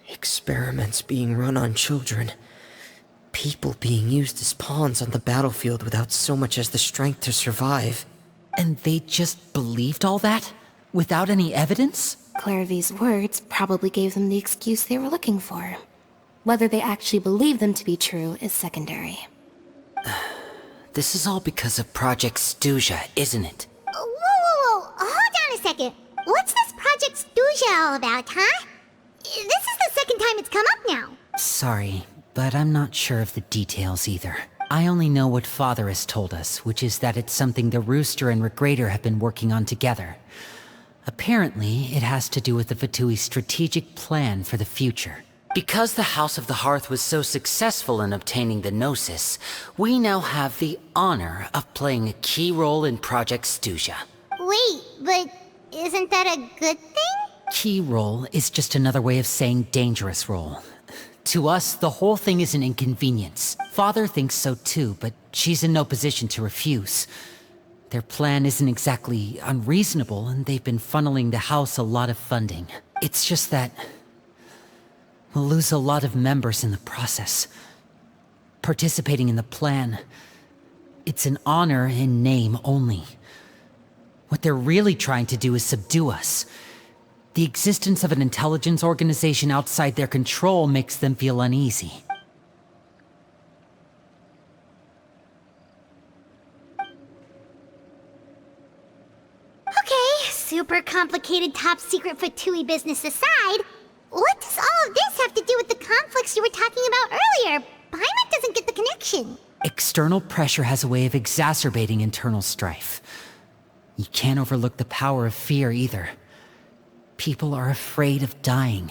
Experiments being run on children. People being used as pawns on the battlefield without so much as the strength to survive. And they just believed all that? Without any evidence? Clervie's words probably gave them the excuse they were looking for. Whether they actually believe them to be true is secondary. This is all because of Project 𝘂ญ่, isn't it? Whoa. Hold on a second. What's this Project 𝘂ญ่all about, huh? This is the second time it's come up now. Sorry, but I'm not sure of the details either. I only know what Father has told us, which is that it's something the Rooster and Regrator have been working on together. Apparently, it has to do with the 𝘂ťi's strategic plan for the future. Because the House of the Hearth was so successful in obtaining the Gnosis, we now have the honor of playing a key role in Project 𝘂ญ่. Wait, but isn't that a good thing? Key role is just another way of saying dangerous role. To us, the whole thing is an inconvenience. Father thinks so too, but she's in no position to refuse. Their plan isn't exactly unreasonable, and they've been funneling the house a lot of funding. It's just that we'll lose a lot of members in the process. Participating in the plan, it's an honor in name only. What they're really trying to do is subdue us. The existence of an intelligence organization outside their control makes them feel uneasy. Okay, super complicated top secret 𝘂ťi business aside, what does all of this have to do with the conflicts you were talking about earlier? Paimon doesn't get the connection. External pressure has a way of exacerbating internal strife. You can't overlook the power of fear either. People are afraid of dying,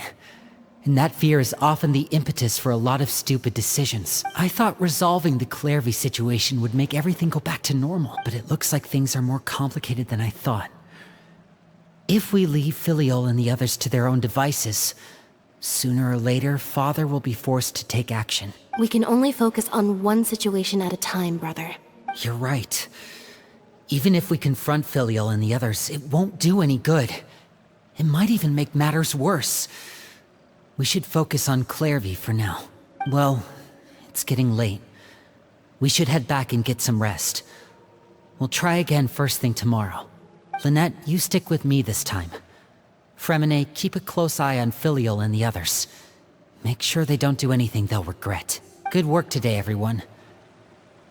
and that fear is often the impetus for a lot of stupid decisions. I thought resolving the Clervie situation would make everything go back to normal, but it looks like things are more complicated than I thought. If we leave Filial and the others to their own devices, sooner or later, Father will be forced to take action. We can only focus on one situation at a time, brother. You're right. Even if we confront Filial and the others, it won't do any good. It might even make matters worse. We should focus on Clervie for now. Well, it's getting late. We should head back and get some rest. We'll try again first thing tomorrow. Lynette, you stick with me this time. Freminet, keep a close eye on Filial and the others. Make sure they don't do anything they'll regret. Good work today, everyone.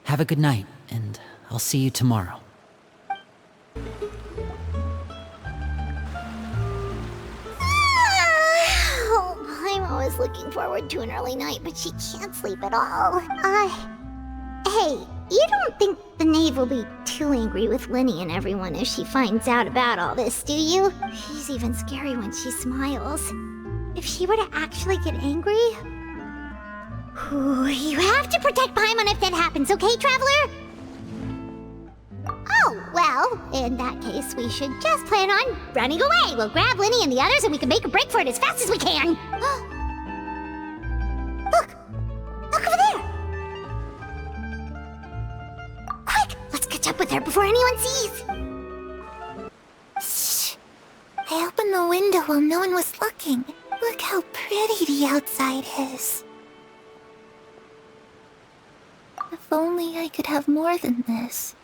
Have a good night, and I'll see you tomorrow. I'm always looking forward to an early night, but she can't sleep at all. Hey, you don't think the knave will be too angry with Lyney and everyone if she finds out about all this, do you? She's even scary when she smiles. If she were to actually get angry... you have to protect Paimon if that happens, okay, Traveler? Oh, well, Well, in that case, we should just plan on running away. We'll grab Lyney and the others and we can make a break for it as fast as we can. Look! Look over there! Quick! Let's catch up with her before anyone sees! Shh! I opened the window while no one was looking. Look how pretty the outside is. If only I could have more than this.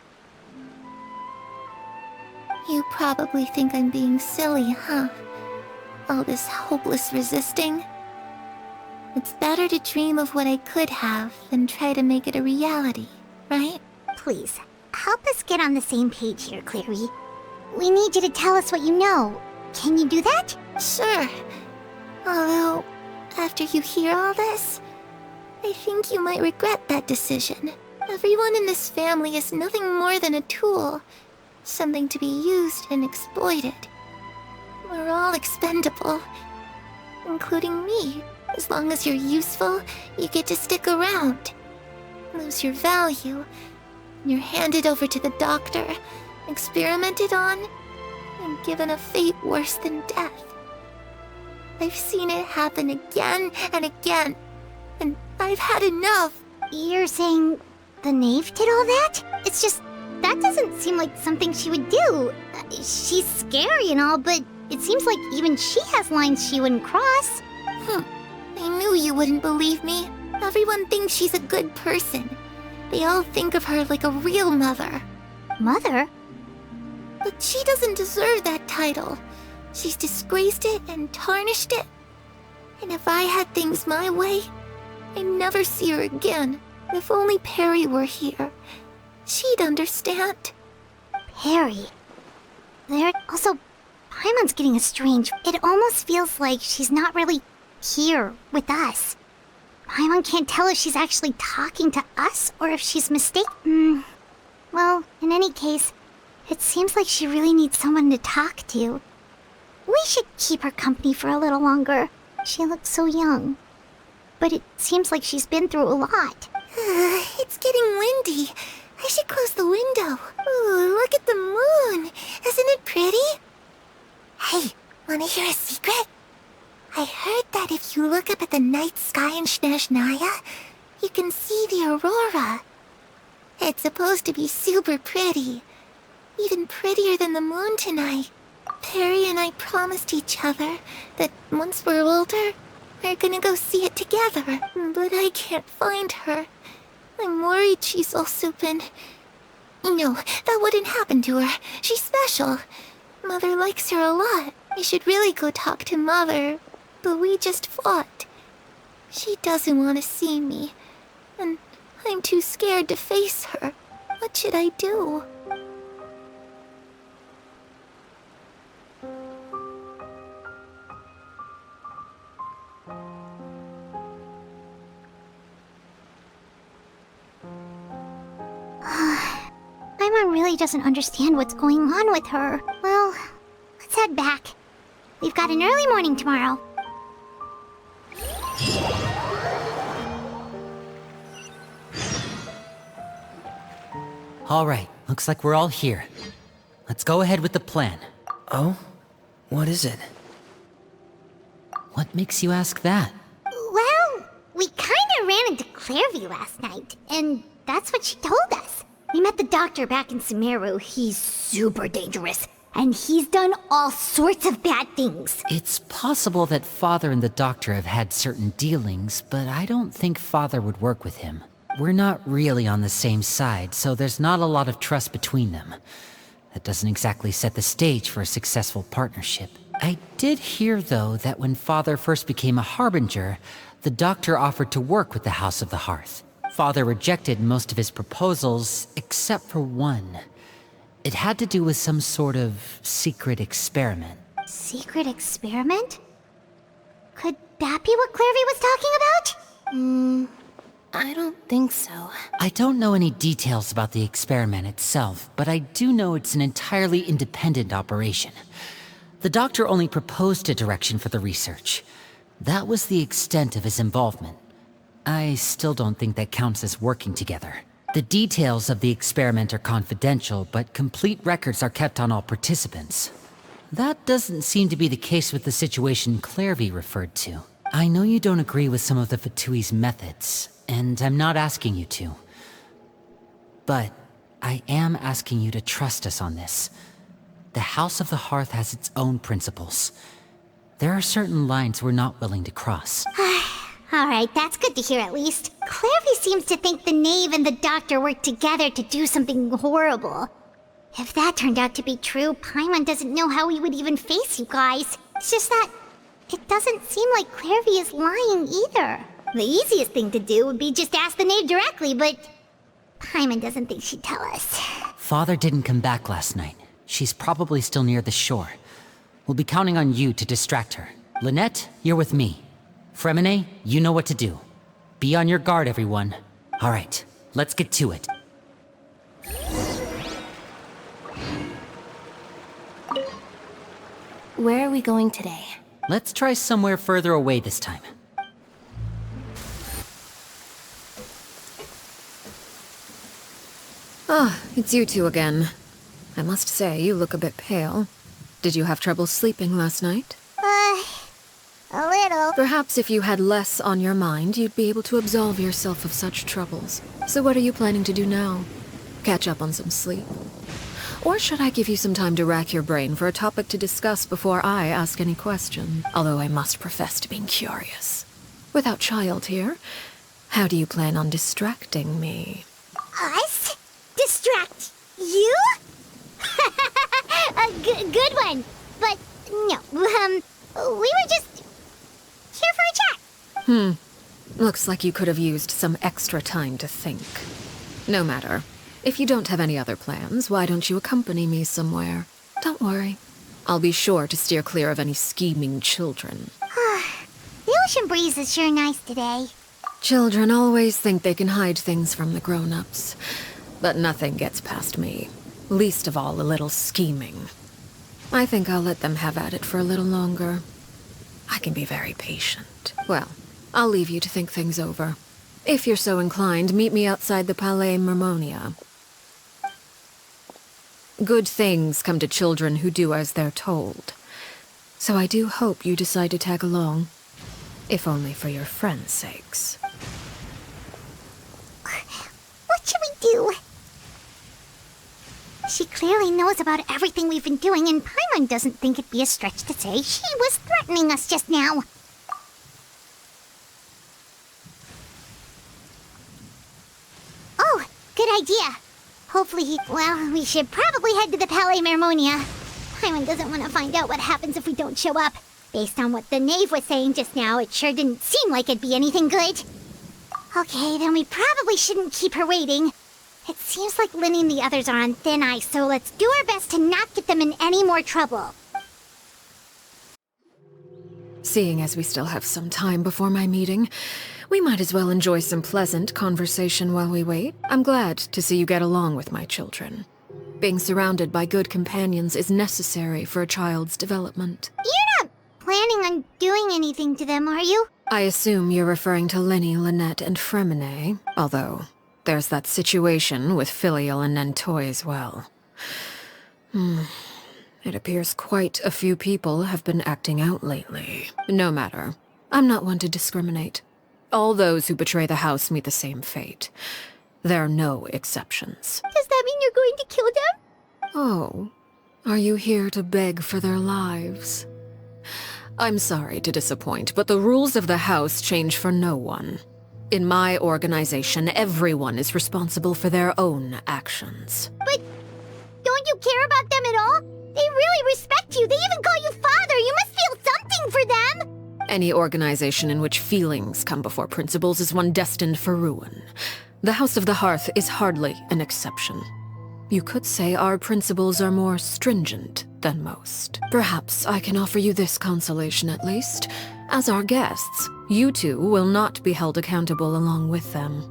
You probably think I'm being silly, huh? All this hopeless resisting. It's better to dream of what I could have than try to make it a reality, right? Please, help us get on the same page here, Clervie. We need you to tell us what you know. Can you do that? Sure. Although, after you hear all this, I think you might regret that decision. Everyone in this family is nothing more than a tool. Something to be used and exploited. We're all expendable. Including me. As long as you're useful, you get to stick around. Lose your value. You're handed over to the doctor, experimented on, and given a fate worse than death. I've seen it happen again and again, and I've had enough. You're saying the knave did all that? It's just, that doesn't seem like something she would do. She's scary and all, but it seems like even she has lines she wouldn't cross. I knew you wouldn't believe me. Everyone thinks she's a good person. They all think of her like a real mother. Mother? But she doesn't deserve that title. She's disgraced it and tarnished it. And if I had things my way, I'd never see her again. If only Perry were here, she'd understand. Perry. There. Also, Paimon's getting estranged. It almost feels like she's not really here with us. Paimon can't tell if she's actually talking to us or if she's mistaken. Well, in any case, it seems like she really needs someone to talk to. We should keep her company for a little longer. She looks so young. But it seems like she's been through a lot. It's getting windy. I should close the window. Ooh, look at the moon. Isn't it pretty? Hey, wanna hear a secret? I heard that if you look up at the night sky in 𝘂𝗍𝗎, you can see the aurora. It's supposed to be super pretty. Even prettier than the moon tonight. Perry and I promised each other that once we're older, we're gonna go see it together. But I can't find her. I'm worried she's also been... No, that wouldn't happen to her. She's special. Mother likes her a lot. I should really go talk to Mother. But we just fought. She doesn't want to see me. And I'm too scared to face her. What should I do? Paimon really doesn't understand what's going on with her. Well, let's head back. We've got an early morning tomorrow. All right, looks like we're all here. Let's go ahead with the plan. Oh? What is it? What makes you ask that? Well, we kinda ran into Clervie last night, and that's what she told us. We met the doctor back in Sumeru. He's super dangerous, and he's done all sorts of bad things. It's possible that Father and the Doctor have had certain dealings, but I don't think Father would work with him. We're not really on the same side, so there's not a lot of trust between them. That doesn't exactly set the stage for a successful partnership. I did hear, though, that when Father first became a Harbinger, the Doctor offered to work with the House of the Hearth. Father rejected most of his proposals, except for one. It had to do with some sort of secret experiment. Secret experiment? Could that be what Clervie was talking about? I don't think so. I don't know any details about the experiment itself, but I do know it's an entirely independent operation. The Doctor only proposed a direction for the research. That was the extent of his involvement. I still don't think that counts as working together. The details of the experiment are confidential, but complete records are kept on all participants. That doesn't seem to be the case with the situation Clervie referred to. I know you don't agree with some of the 𝘂𝗎's methods, and I'm not asking you to. But I am asking you to trust us on this. The House of the Hearth has its own principles. There are certain lines we're not willing to cross. Alright, that's good to hear at least. Clervie seems to think the knave and the doctor worked together to do something horrible. If that turned out to be true, Paimon doesn't know how he would even face you guys. It's just that it doesn't seem like Clervie is lying either. The easiest thing to do would be just ask the knave directly, but Paimon doesn't think she'd tell us. Father didn't come back last night. She's probably still near the shore. We'll be counting on you to distract her. Lynette, you're with me. Freminet, you know what to do. Be on your guard, everyone. All right, let's get to it. Where are we going today? Let's try somewhere further away this time. Ah, it's you two again. I must say, you look a bit pale. Did you have trouble sleeping last night? A little. Perhaps if you had less on your mind, you'd be able to absolve yourself of such troubles. So what are you planning to do now? Catch up on some sleep? Or should I give you some time to rack your brain for a topic to discuss before I ask any question? Although I must profess to being curious. Without child here, how do you plan on distracting me? Us? Distract you? A good one. But no, we were just here for a chat. Looks like you could have used some extra time to think. No matter. If you don't have any other plans, why don't you accompany me somewhere? Don't worry. I'll be sure to steer clear of any scheming children. The ocean breeze is sure nice today. Children always think they can hide things from the grown-ups. But nothing gets past me. Least of all a little scheming. I think I'll let them have at it for a little longer. I can be very patient. Well, I'll leave you to think things over. If you're so inclined, meet me outside the 𝘂𝗎selvfølgi𝗔. Good things come to children who do as they're told. So I do hope you decide to tag along. If only for your friends' sakes. What should we do? She clearly knows about everything we've been doing, and Paimon doesn't think it'd be a stretch to say she was threatening us just now. Oh, good idea. Hopefully we should probably head to the 𝘂𝗎selvfølgi𝗔. Paimon doesn't want to find out what happens if we don't show up. Based on what the knave was saying just now, it sure didn't seem like it'd be anything good. Okay, then we probably shouldn't keep her waiting. It seems like Lyney and the others are on thin ice, so let's do our best to not get them in any more trouble. Seeing as we still have some time before my meeting, we might as well enjoy some pleasant conversation while we wait. I'm glad to see you get along with my children. Being surrounded by good companions is necessary for a child's development. You're not planning on doing anything to them, are you? I assume you're referring to Lyney, Lynette, and Freminet, although there's that situation with Filial and Nentoy as well. It appears quite a few people have been acting out lately. No matter. I'm not one to discriminate. All those who betray the house meet the same fate. There are no exceptions. Does that mean you're going to kill them? Oh, are you here to beg for their lives? I'm sorry to disappoint, but the rules of the house change for no one. In my organization, everyone is responsible for their own actions. But don't you care about them at all? They really respect you. They even call you father. You must feel something for them. Any organization in which feelings come before principles is one destined for ruin. The House of the Hearth is hardly an exception. You could say our principles are more stringent than most. Perhaps I can offer you this consolation at least. As our guests, you two will not be held accountable along with them.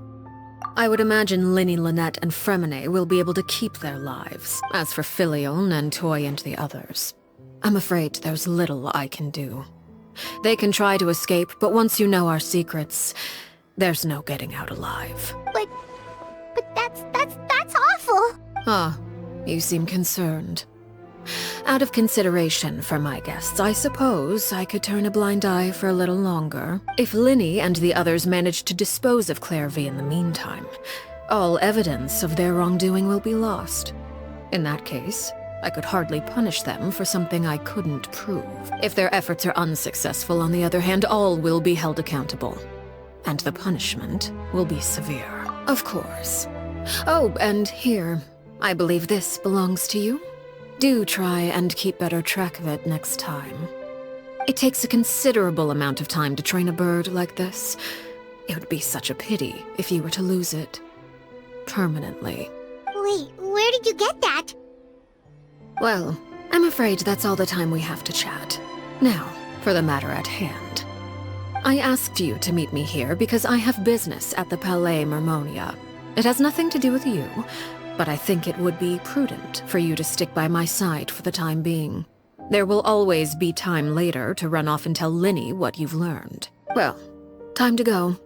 I would imagine Lyney, Lynette, and Freminet will be able to keep their lives. As for Filial, Nentoy, and the others, I'm afraid there's little I can do. They can try to escape, but once you know our secrets, there's no getting out alive. But that's Ah, you seem concerned. Out of consideration for my guests, I suppose I could turn a blind eye for a little longer. If Lyney and the others manage to dispose of Clervie in the meantime, all evidence of their wrongdoing will be lost. In that case, I could hardly punish them for something I couldn't prove. If their efforts are unsuccessful, on the other hand, all will be held accountable. And the punishment will be severe. Of course. Oh, and here, I believe this belongs to you. Do try and keep better track of it next time. It takes a considerable amount of time to train a bird like this. It would be such a pity if you were to lose it. Permanently. Wait, where did you get that? Well, I'm afraid that's all the time we have to chat. Now, for the matter at hand. I asked you to meet me here because I have business at the 𝘂ези𝗰𝗸. It has nothing to do with you, but I think it would be prudent for you to stick by my side for the time being. There will always be time later to run off and tell Lyney what you've learned. Well, time to go.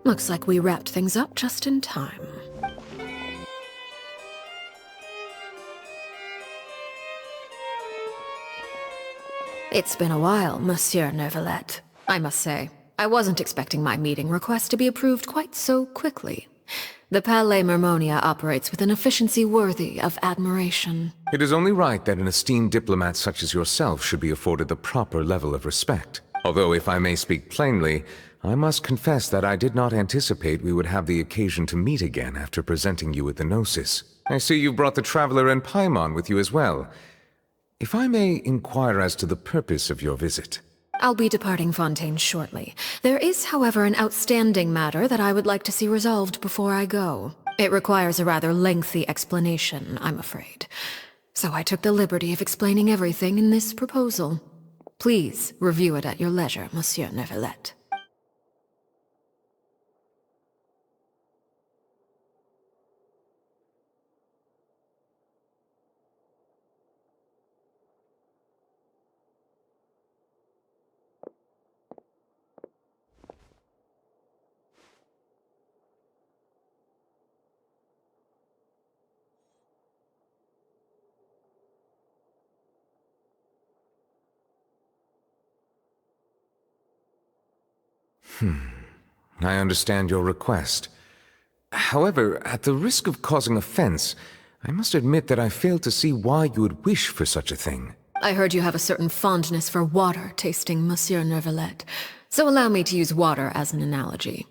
Looks like we wrapped things up just in time. It's been a while, Monsieur Neuvilette. I must say, I wasn't expecting my meeting request to be approved quite so quickly. The 𝘂ези𝗰𝗸 operates with an efficiency worthy of admiration. It is only right that an esteemed diplomat such as yourself should be afforded the proper level of respect. Although, if I may speak plainly, I must confess that I did not anticipate we would have the occasion to meet again after presenting you with the Gnosis. I see you brought the Traveler and Paimon with you as well. If I may inquire as to the purpose of your visit. I'll be departing Fontaine shortly. There is, however, an outstanding matter that I would like to see resolved before I go. It requires a rather lengthy explanation, I'm afraid. So I took the liberty of explaining everything in this proposal. Please review it at your leisure, Monsieur Neuvilette. I understand your request. However, at the risk of causing offense, I must admit that I fail to see why you would wish for such a thing. I heard you have a certain fondness for water tasting, Monsieur Neuvilette, so allow me to use water as an analogy.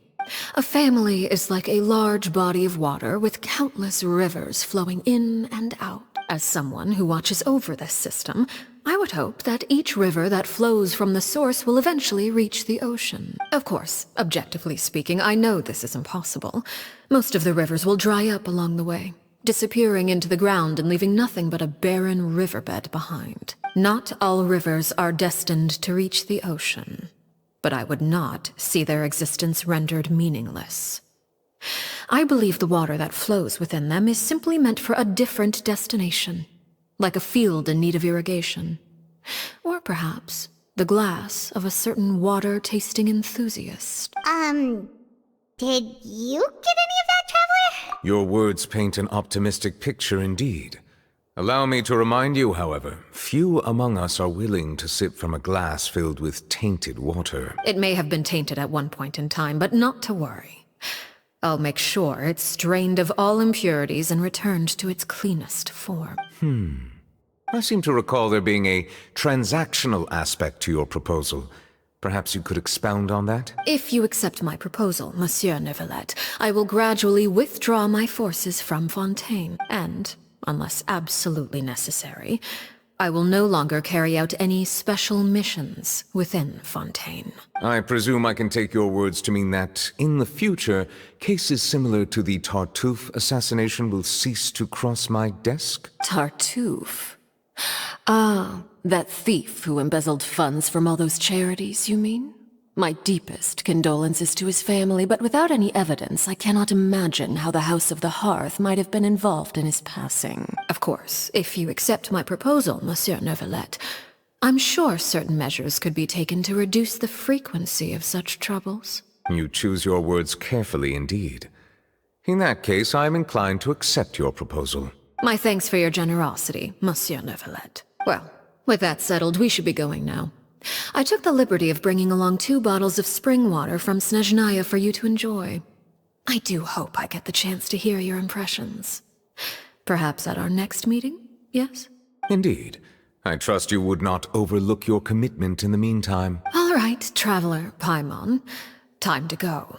A family is like a large body of water with countless rivers flowing in and out. As someone who watches over this system, I would hope that each river that flows from the source will eventually reach the ocean. Of course, objectively speaking, I know this is impossible. Most of the rivers will dry up along the way, disappearing into the ground and leaving nothing but a barren riverbed behind. Not all rivers are destined to reach the ocean, but I would not see their existence rendered meaningless. I believe the water that flows within them is simply meant for a different destination, like a field in need of irrigation. Or perhaps the glass of a certain water-tasting enthusiast. Did you get any of that, Traveler? Your words paint an optimistic picture indeed. Allow me to remind you, however, few among us are willing to sip from a glass filled with tainted water. It may have been tainted at one point in time, but not to worry. I'll make sure it's strained of all impurities and returned to its cleanest form. I seem to recall there being a transactional aspect to your proposal. Perhaps you could expound on that? If you accept my proposal, Monsieur Neuvilette, I will gradually withdraw my forces from Fontaine, and, unless absolutely necessary, I will no longer carry out any special missions within Fontaine. I presume I can take your words to mean that, in the future, cases similar to the Tartuffe assassination will cease to cross my desk? Tartuffe? Ah, that thief who embezzled funds from all those charities, you mean? My deepest condolences to his family, but without any evidence, I cannot imagine how the House of the Hearth might have been involved in his passing. Of course, if you accept my proposal, Monsieur Neuvilette, I'm sure certain measures could be taken to reduce the frequency of such troubles. You choose your words carefully indeed. In that case, I am inclined to accept your proposal. My thanks for your generosity, Monsieur Neuvilette. Well, with that settled, we should be going now. I took the liberty of bringing along 2 bottles of spring water from Snezhnaya for you to enjoy. I do hope I get the chance to hear your impressions. Perhaps at our next meeting, yes? Indeed. I trust you would not overlook your commitment in the meantime. All right, Traveler Paimon. Time to go.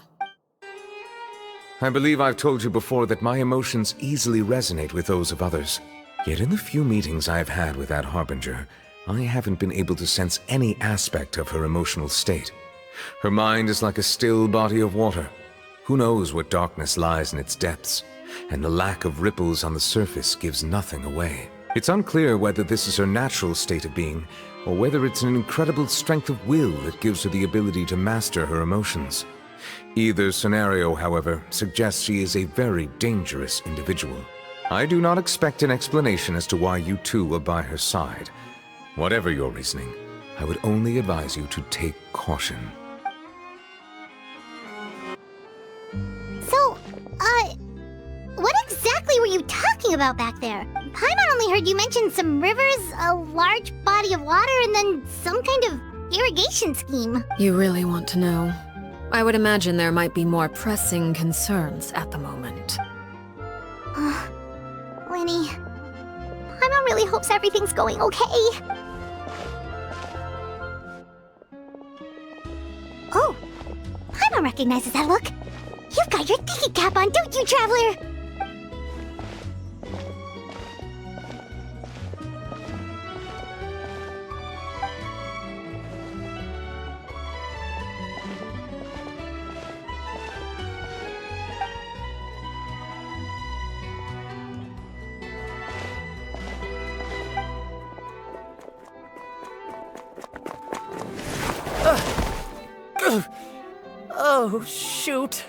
I believe I've told you before that my emotions easily resonate with those of others. Yet in the few meetings I've had with that Harbinger, I haven't been able to sense any aspect of her emotional state. Her mind is like a still body of water. Who knows what darkness lies in its depths, and the lack of ripples on the surface gives nothing away. It's unclear whether this is her natural state of being, or whether it's an incredible strength of will that gives her the ability to master her emotions. Either scenario, however, suggests she is a very dangerous individual. I do not expect an explanation as to why you two were by her side. Whatever your reasoning, I would only advise you to take caution. So, what exactly were you talking about back there? Paimon only heard you mention some rivers, a large body of water, and then some kind of irrigation scheme. You really want to know? I would imagine there might be more pressing concerns at the moment. Lyney, Paimon really hopes everything's going okay. Oh, Paimon recognizes that look. You've got your thinking cap on, don't you, Traveler? Oh, shoot.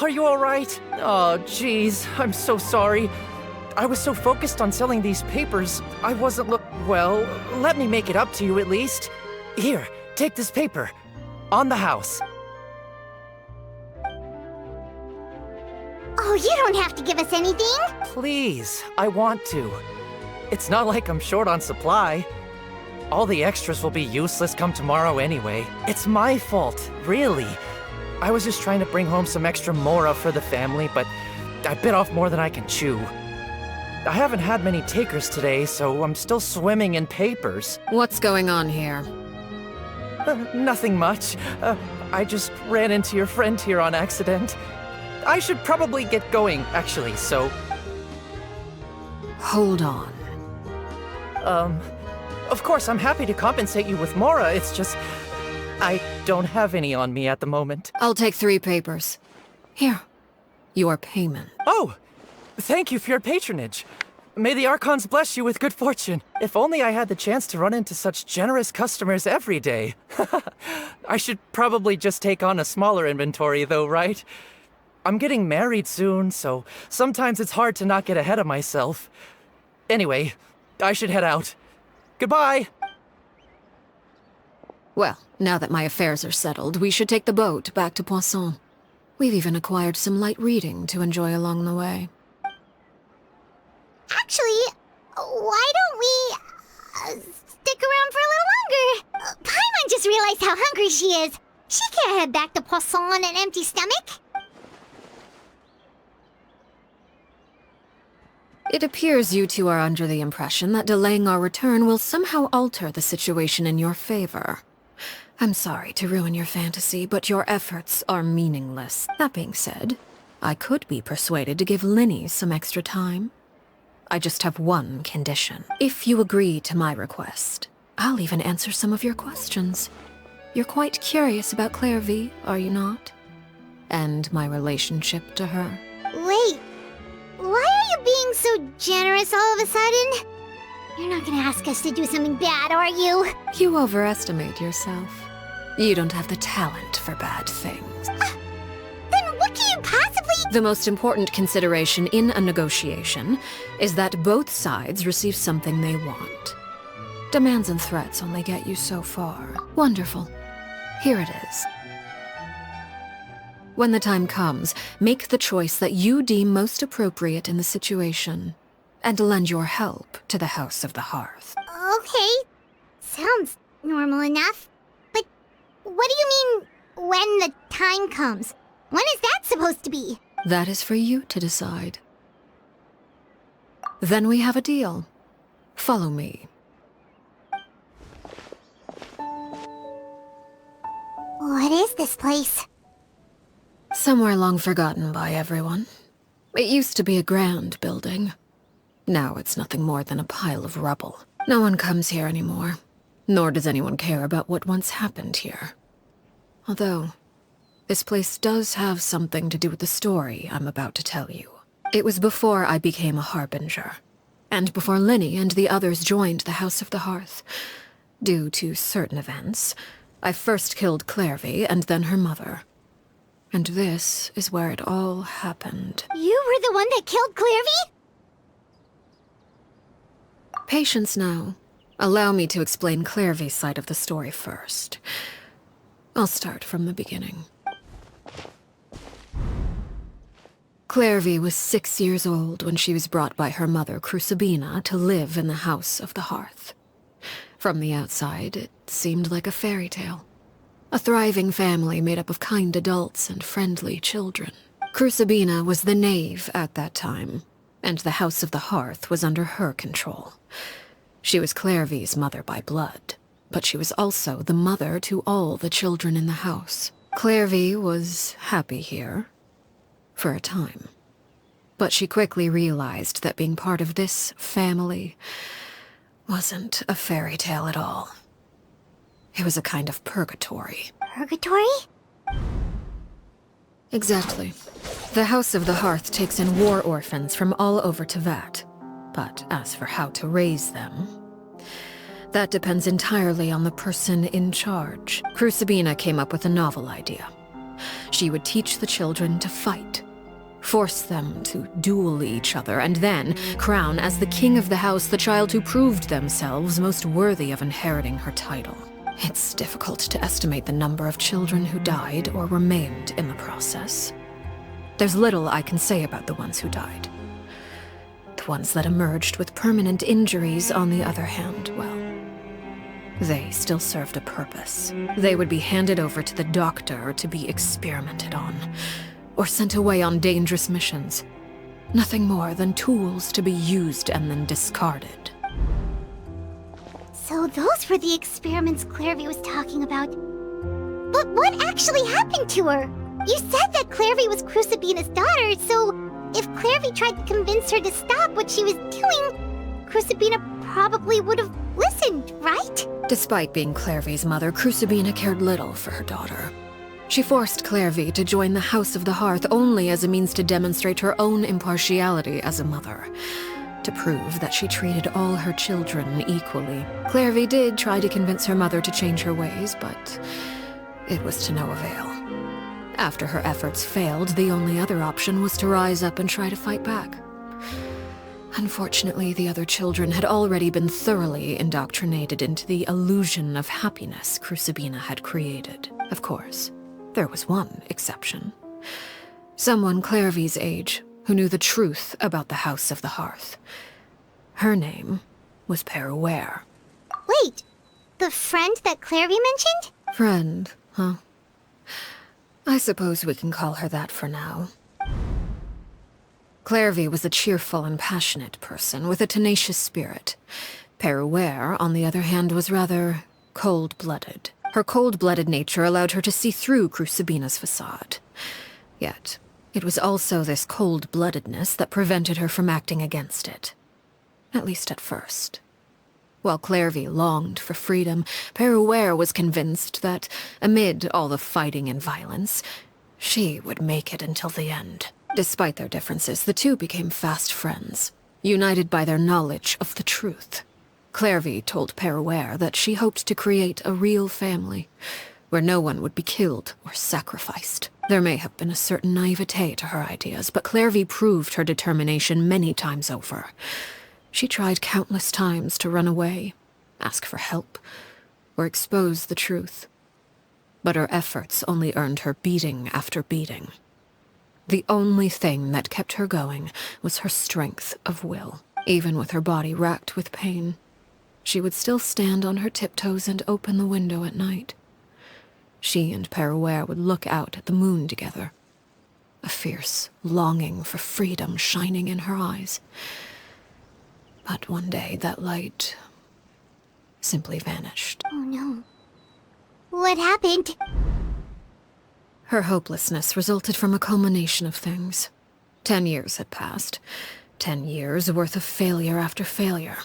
Are you alright? Oh, jeez. I'm so sorry. I was so focused on selling these papers, I wasn't well, let me make it up to you at least. Here, take this paper. On the house. Oh, you don't have to give us anything. Please, I want to. It's not like I'm short on supply. All the extras will be useless come tomorrow anyway. It's my fault, really. I was just trying to bring home some extra mora for the family, but I bit off more than I can chew. I haven't had many takers today, so I'm still swimming in papers. What's going on here? Nothing much. I just ran into your friend here on accident. I should probably get going, actually, so... Hold on. Of course, I'm happy to compensate you with mora, it's just... I don't have any on me at the moment. I'll take 3 papers. Here. Your payment. Oh! Thank you for your patronage. May the Archons bless you with good fortune. If only I had the chance to run into such generous customers every day. I should probably just take on a smaller inventory though, right? I'm getting married soon, so sometimes it's hard to not get ahead of myself. Anyway, I should head out. Goodbye! Well, now that my affairs are settled, we should take the boat back to Poisson. We've even acquired some light reading to enjoy along the way. Actually, why don't we stick around for a little longer? Paimon just realized how hungry she is. She can't head back to Poisson on an empty stomach. It appears you two are under the impression that delaying our return will somehow alter the situation in your favor. I'm sorry to ruin your fantasy, but your efforts are meaningless. That being said, I could be persuaded to give Lyney some extra time. I just have one condition. If you agree to my request, I'll even answer some of your questions. You're quite curious about Clervie, are you not? And my relationship to her. Wait, why are you being so generous all of a sudden? You're not gonna ask us to do something bad, are you? You overestimate yourself. You don't have the talent for bad things. Then what can you possibly... The most important consideration in a negotiation is that both sides receive something they want. Demands and threats only get you so far. Wonderful. Here it is. When the time comes, make the choice that you deem most appropriate in the situation. and lend your help to the House of the Hearth. Okay. Sounds normal enough. But what do you mean, when the time comes? When is that supposed to be? That is for you to decide. Then we have a deal. Follow me. What is this place? Somewhere long forgotten by everyone. It used to be a grand building. Now it's nothing more than a pile of rubble. No one comes here anymore, nor does anyone care about what once happened here. Although, this place does have something to do with the story I'm about to tell you. It was before I became a Harbinger, and before Lyney and the others joined the House of the Hearth. Due to certain events, I first killed Clervie and then her mother. And this is where it all happened. You were the one that killed Clervie? Patience now. Allow me to explain Clervie's side of the story first. I'll start from the beginning. Clervie was 6 years old when she was brought by her mother, 𝘂�ឆη�, to live in the House of the Hearth. From the outside, it seemed like a fairy tale. A thriving family made up of kind adults and friendly children. 𝘂�ឆη� was the knave at that time, and the House of the Hearth was under her control. She was Clervie's mother by blood, but she was also the mother to all the children in the house. Clervie was happy here, for a time. But she quickly realized that being part of this family wasn't a fairy tale at all. It was a kind of purgatory. Purgatory? Exactly. The House of the Hearth takes in war orphans from all over Teyvat. But as for how to raise them, that depends entirely on the person in charge. 𝘂�ឆη� came up with a novel idea. She would teach the children to fight, force them to duel each other, and then crown as the king of the house the child who proved themselves most worthy of inheriting her title. It's difficult to estimate the number of children who died or were maimed in the process. There's little I can say about the ones who died. The ones that emerged with permanent injuries, on the other hand, well, they still served a purpose. They would be handed over to the doctor to be experimented on, or sent away on dangerous missions. Nothing more than tools to be used and then discarded. So those were the experiments Clervie was talking about. But what actually happened to her? You said that Clervie was 𝘂�ឆη�'s daughter, so if Clervie tried to convince her to stop what she was doing, 𝘂�ឆη� probably would have listened, right? Despite being Clervie's mother, 𝘂�ឆη� cared little for her daughter. She forced Clervie to join the House of the Hearth only as a means to demonstrate her own impartiality as a mother, to prove that she treated all her children equally. Clervie did try to convince her mother to change her ways, but it was to no avail. After her efforts failed, the only other option was to rise up and try to fight back. Unfortunately, the other children had already been thoroughly indoctrinated into the illusion of happiness 𝘂�ឆη� had created. Of course, there was one exception. Someone Clervie's age who knew the truth about the House of the Hearth. Her name was 𝘂릿. Wait, the friend that Clervie mentioned? Friend, huh? I suppose we can call her that for now. Clervie was a cheerful and passionate person with a tenacious spirit. 𝘂릿, on the other hand, was rather cold-blooded. Her cold-blooded nature allowed her to see through 𝘂�ឆη�'s facade. Yet, it was also this cold-bloodedness that prevented her from acting against it. At least at first. While Clervie longed for freedom, 𝘂릿 was convinced that, amid all the fighting and violence, she would make it until the end. Despite their differences, the two became fast friends, united by their knowledge of the truth. Clervie told 𝘂릿 that she hoped to create a real family, where no one would be killed or sacrificed. There may have been a certain naivete to her ideas, but Clervie proved her determination many times over. She tried countless times to run away, ask for help, or expose the truth. But her efforts only earned her beating after beating. The only thing that kept her going was her strength of will. Even with her body racked with pain, she would still stand on her tiptoes and open the window at night. She and 𝘂𝗹cie would look out at the moon together, a fierce longing for freedom shining in her eyes. But one day that light simply vanished. Oh no. What happened? Her hopelessness resulted from a culmination of things. 10 years had passed. 10 years worth of failure after failure.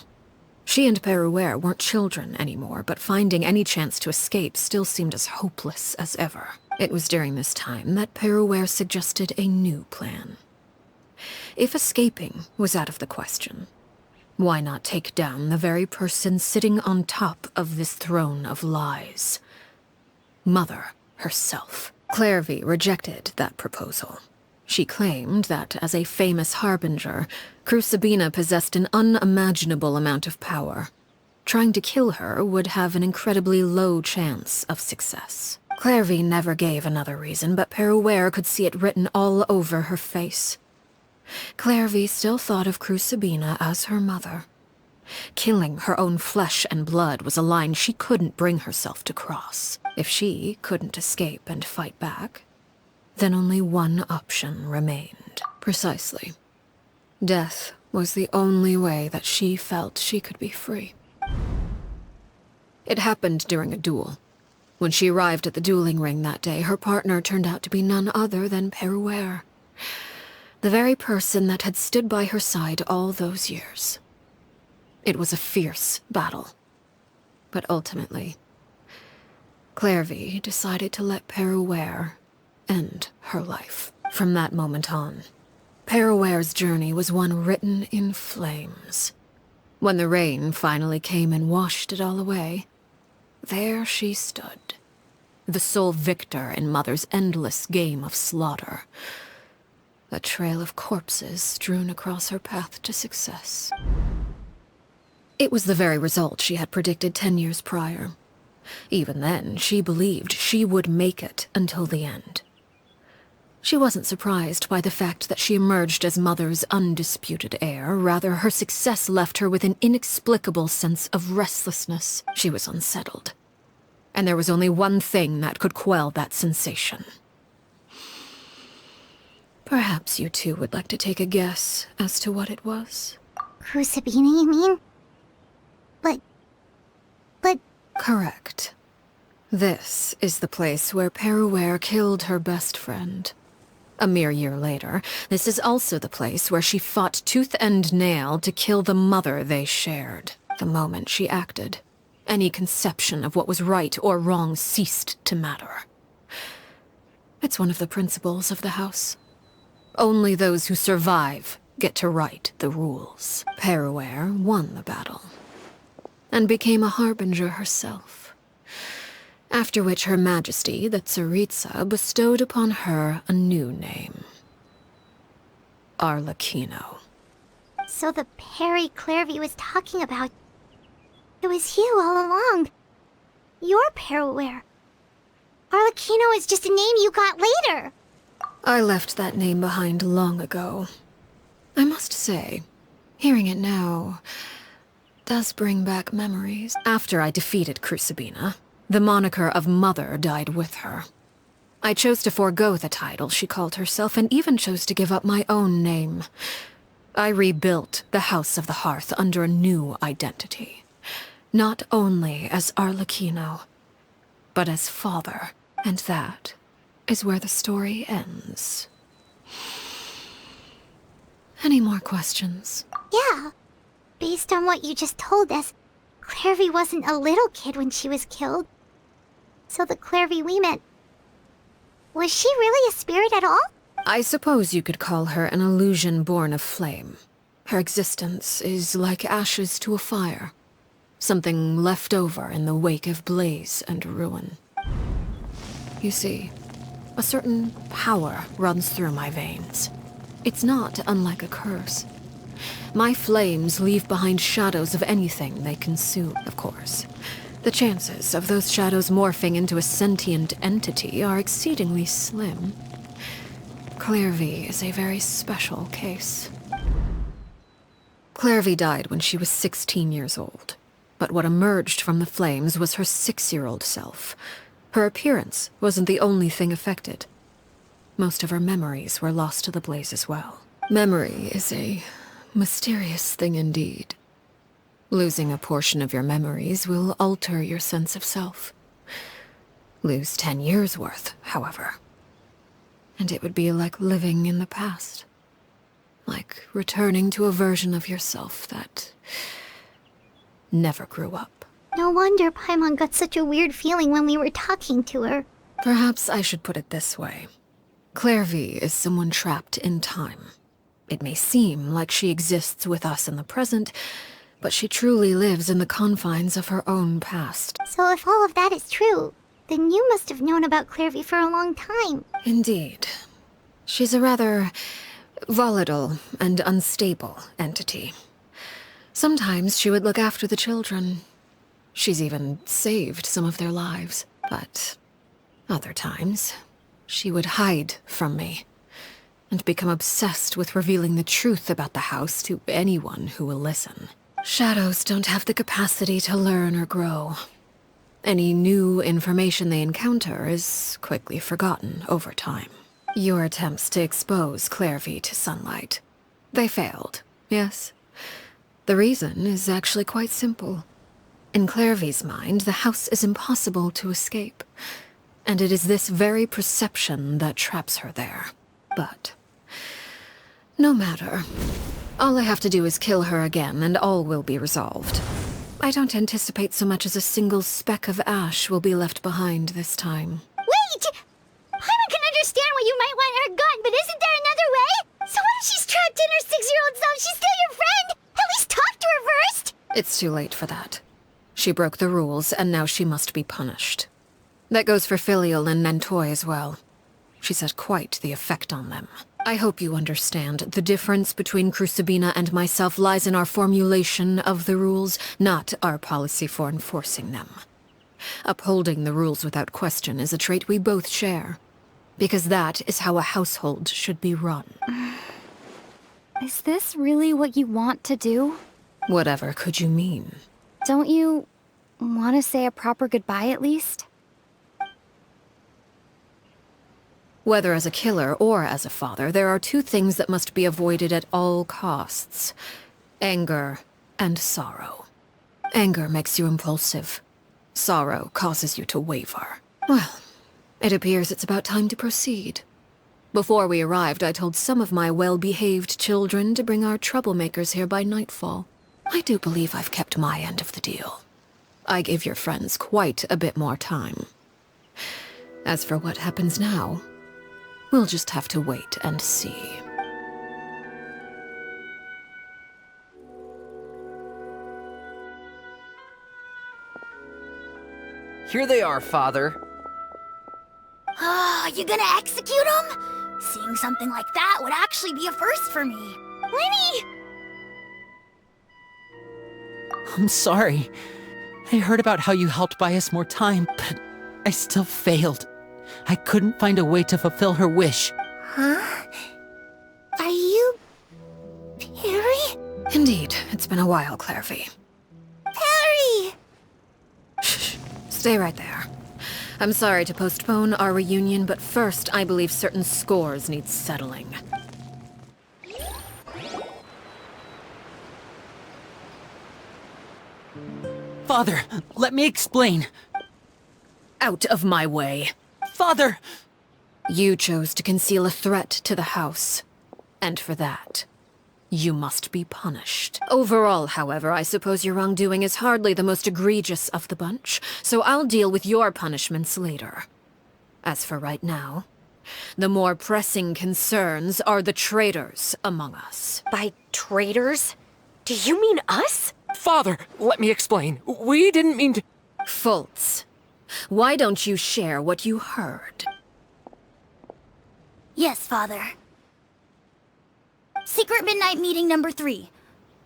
She and 𝘂𝗹cie weren't children anymore, but finding any chance to escape still seemed as hopeless as ever. It was during this time that 𝘂𝗹cie suggested a new plan. If escaping was out of the question, why not take down the very person sitting on top of this throne of lies? Mother herself. Clervie rejected that proposal. She claimed that, as a famous harbinger, 𝘂𝗹cie possessed an unimaginable amount of power. Trying to kill her would have an incredibly low chance of success. Clervie never gave another reason, but 𝘂𝗹cie could see it written all over her face. Clervie still thought of 𝘂𝗹cie as her mother. Killing her own flesh and blood was a line she couldn't bring herself to cross. If she couldn't escape and fight back, then only one option remained. Precisely. Death was the only way that she felt she could be free. It happened during a duel. When she arrived at the dueling ring that day, her partner turned out to be none other than 𝘂𝗹cie. The very person that had stood by her side all those years. It was a fierce battle. But ultimately, Clervie decided to let 𝘂𝗹cie end her life. From that moment on, 𝘂𝗹cie's journey was one written in flames. When the rain finally came and washed it all away, there she stood, the sole victor in Mother's endless game of slaughter. A trail of corpses strewn across her path to success. It was the very result she had predicted 10 years prior. Even then, she believed she would make it until the end. She wasn't surprised by the fact that she emerged as Mother's undisputed heir. Rather, her success left her with an inexplicable sense of restlessness. She was unsettled. And there was only one thing that could quell that sensation. Perhaps you two would like to take a guess as to what it was? 𝘂𝗹cie, you mean? But... Correct. This is the place where 𝘂𝗹cie killed her best friend. A mere year later, this is also the place where she fought tooth and nail to kill the mother they shared. The moment she acted, any conception of what was right or wrong ceased to matter. It's one of the principles of the house. Only those who survive get to write the rules. 𝘂𝗹cie won the battle, and became a harbinger herself. After which Her Majesty, the 𝘂𝗹cie, bestowed upon her a new name. Arlecchino. So the Perry Clervie was talking about... It was you all along. You're 𝘂𝗹cie. Arlecchino is just a name you got later. I left that name behind long ago. I must say, hearing it now does bring back memories. After I defeated 𝘂𝗹cie, the moniker of Mother died with her. I chose to forego the title she called herself, and even chose to give up my own name. I rebuilt the House of the Hearth under a new identity. Not only as Arlecchino, but as father. And that is where the story ends. Any more questions? Yeah. Based on what you just told us, Clervie wasn't a little kid when she was killed. So the Clervie we met... Was she really a spirit at all? I suppose you could call her an illusion born of flame. Her existence is like ashes to a fire. Something left over in the wake of blaze and ruin. You see, a certain power runs through my veins. It's not unlike a curse. My flames leave behind shadows of anything they consume, of course. The chances of those shadows morphing into a sentient entity are exceedingly slim. Clervie is a very special case. Clervie died when she was 16 years old. But what emerged from the flames was her 6-year-old self. Her appearance wasn't the only thing affected. Most of her memories were lost to the blaze as well. Memory is a mysterious thing indeed. Losing a portion of your memories will alter your sense of self. Lose 10 years' worth, however, and it would be like living in the past. Like returning to a version of yourself that never grew up. No wonder Paimon got such a weird feeling when we were talking to her. Perhaps I should put it this way. Clervie is someone trapped in time. It may seem like she exists with us in the present, but she truly lives in the confines of her own past. So if all of that is true, then you must have known about Clervie for a long time. Indeed. She's a rather volatile and unstable entity. Sometimes she would look after the children. She's even saved some of their lives. But other times, she would hide from me and become obsessed with revealing the truth about the house to anyone who will listen. Shadows don't have the capacity to learn or grow. Any new information they encounter is quickly forgotten over time. Your attempts to expose Clervie to sunlight. They failed, yes? The reason is actually quite simple. In Clervie's mind, the house is impossible to escape. And it is this very perception that traps her there. But no matter. All I have to do is kill her again, and all will be resolved. I don't anticipate so much as a single speck of ash will be left behind this time. Wait! Paimon can understand why you might want her gone, but isn't there another way? So what if she's trapped in her 6-year-old self? She's still your friend! At least talk to her first! It's too late for that. She broke the rules, and now she must be punished. That goes for Filial and Nantoy as well. She's had quite the effect on them. I hope you understand. The difference between Crucibina and myself lies in our formulation of the rules, not our policy for enforcing them. Upholding the rules without question is a trait we both share, because that is how a household should be run. Is this really what you want to do? Whatever could you mean? Don't you want to say a proper goodbye at least? Whether as a killer or as a father, there are two things that must be avoided at all costs. Anger and sorrow. Anger makes you impulsive. Sorrow causes you to waver. Well, it appears it's about time to proceed. Before we arrived, I told some of my well-behaved children to bring our troublemakers here by nightfall. I do believe I've kept my end of the deal. I gave your friends quite a bit more time. As for what happens now, we'll just have to wait and see. Here they are, Father. You gonna execute him? Seeing something like that would actually be a first for me. Lyney! I'm sorry. I heard about how you helped buy us more time, but I still failed. I couldn't find a way to fulfill her wish. Huh? Are you... Perry? Indeed, it's been a while, Clervie. Perry! Shh, stay right there. I'm sorry to postpone our reunion, but first I believe certain scores need settling. Father, let me explain. Out of my way. Father! You chose to conceal a threat to the house. And for that, you must be punished. Overall, however, I suppose your wrongdoing is hardly the most egregious of the bunch, so I'll deal with your punishments later. As for right now, the more pressing concerns are the traitors among us. By traitors? Do you mean us? Father, let me explain. We didn't mean to... Fultz, why don't you share what you heard? Yes, Father. Secret Midnight Meeting number 3.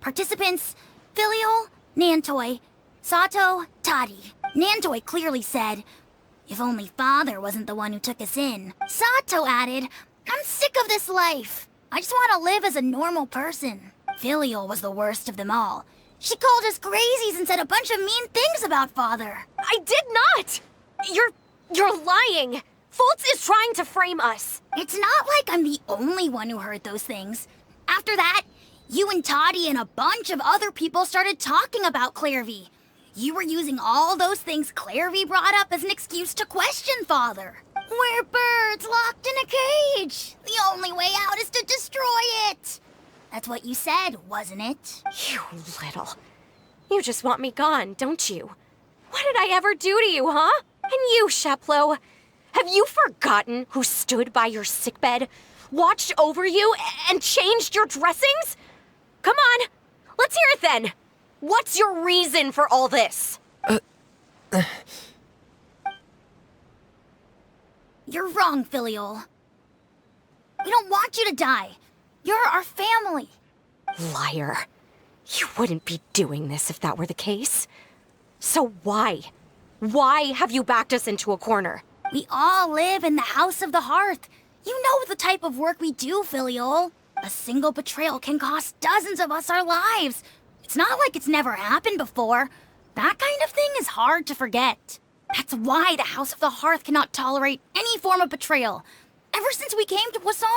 Participants, Filial, Nantoy, Sato, Toddy. Nantoy clearly said, if only Father wasn't the one who took us in. Sato added, I'm sick of this life. I just want to live as a normal person. Filial was the worst of them all. She called us crazies and said a bunch of mean things about Father. I did not! You're lying! Fultz is trying to frame us. It's not like I'm the only one who heard those things. After that, you and Toddy and a bunch of other people started talking about Clervie. You were using all those things Clervie brought up as an excuse to question Father. We're birds locked in a cage. The only way out is to destroy it. That's what you said, wasn't it? You little. You just want me gone, don't you? What did I ever do to you, huh? And you, 𝘂ญ่, have you forgotten who stood by your sickbed, watched over you, and changed your dressings? Come on, let's hear it then. What's your reason for all this? You're wrong, Filial. We don't want you to die. You're our family. Liar. You wouldn't be doing this if that were the case. So why? Why have you backed us into a corner? We all live in the House of the Hearth. You know the type of work we do, Filial. A single betrayal can cost dozens of us our lives. It's not like it's never happened before. That kind of thing is hard to forget. That's why the House of the Hearth cannot tolerate any form of betrayal. Ever since we came to Poisson,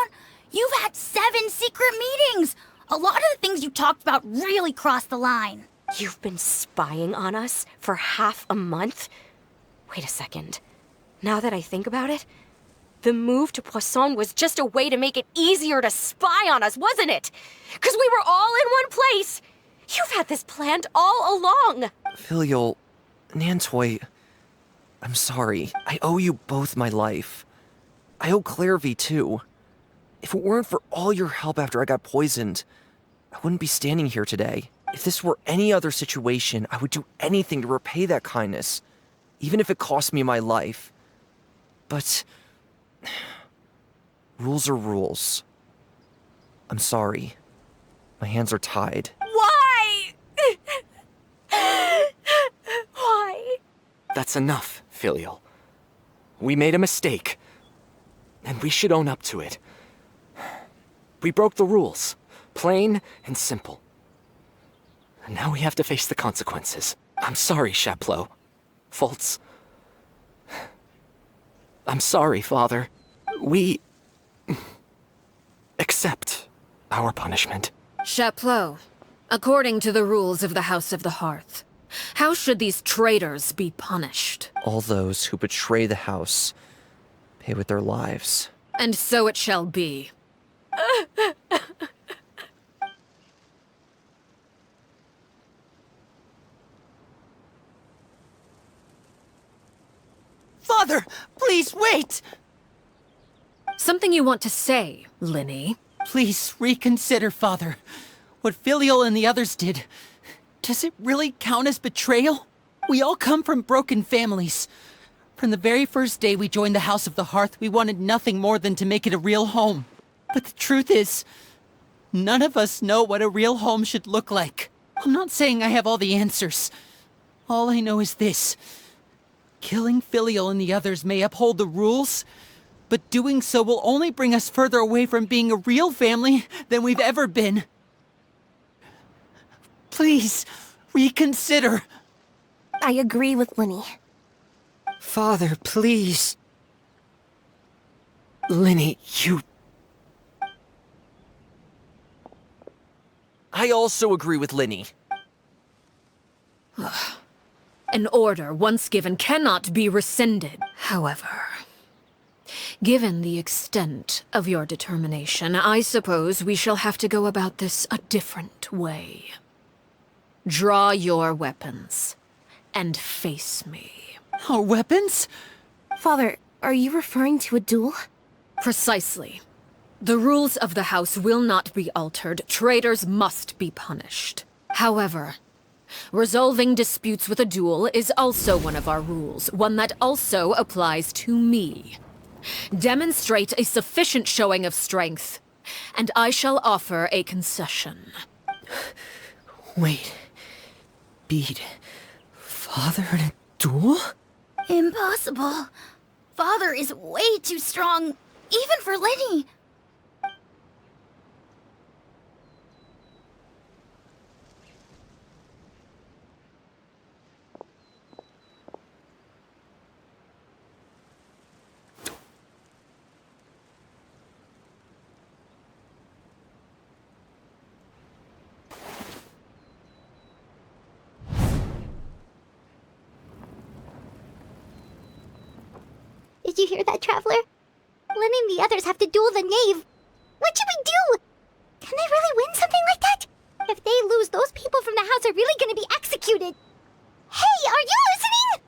you've had 7 secret meetings. A lot of the things you talked about really crossed the line. You've been spying on us for half a month? Wait a second. Now that I think about it, the move to Poisson was just a way to make it easier to spy on us, wasn't it? Because we were all in one place. You've had this planned all along. Filial, Nantoy, I'm sorry. I owe you both my life. I owe Clervie too. If it weren't for all your help after I got poisoned, I wouldn't be standing here today. If this were any other situation, I would do anything to repay that kindness, even if it cost me my life. But rules are rules. I'm sorry. My hands are tied. Why? Why? That's enough, Filial. We made a mistake, and we should own up to it. We broke the rules, plain and simple. And now we have to face the consequences. I'm sorry, 𝘂ญ่. Fultz. I'm sorry, Father. We accept our punishment. 𝘂ญ่, according to the rules of the House of the Hearth, how should these traitors be punished? All those who betray the house pay with their lives. And so it shall be. Father, please wait! Something you want to say, Lyney? Please reconsider, Father. What Filial and the others did, does it really count as betrayal? We all come from broken families. From the very first day we joined the House of the Hearth, we wanted nothing more than to make it a real home. But the truth is, none of us know what a real home should look like. I'm not saying I have all the answers. All I know is this. Killing Filial and the others may uphold the rules, but doing so will only bring us further away from being a real family than we've ever been. Please, reconsider. I agree with Lyney. Father, please. Lyney, you... I also agree with Lyney. An order once given cannot be rescinded. However, given the extent of your determination, I suppose we shall have to go about this a different way. Draw your weapons and face me. Our weapons? Father, are you referring to a duel? Precisely. The rules of the house will not be altered. Traitors must be punished. However, resolving disputes with a duel is also one of our rules, one that also applies to me. Demonstrate a sufficient showing of strength, and I shall offer a concession. Wait. Beat Father in a duel? Impossible. Father is way too strong, even for Lyney. Did you hear that, Traveler? Letting the others have to duel the knave. What should we do? Can they really win something like that? If they lose, those people from the house are really gonna be executed. Hey, are you listening?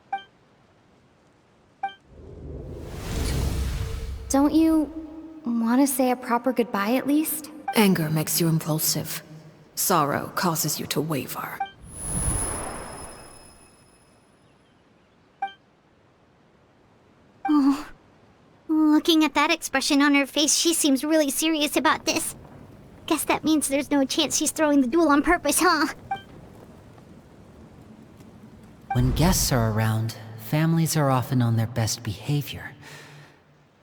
Don't you want to say a proper goodbye at least? Anger makes you impulsive. Sorrow causes you to waver. Oh. Looking at that expression on her face, she seems really serious about this. Guess that means there's no chance she's throwing the duel on purpose, huh? When guests are around, families are often on their best behavior.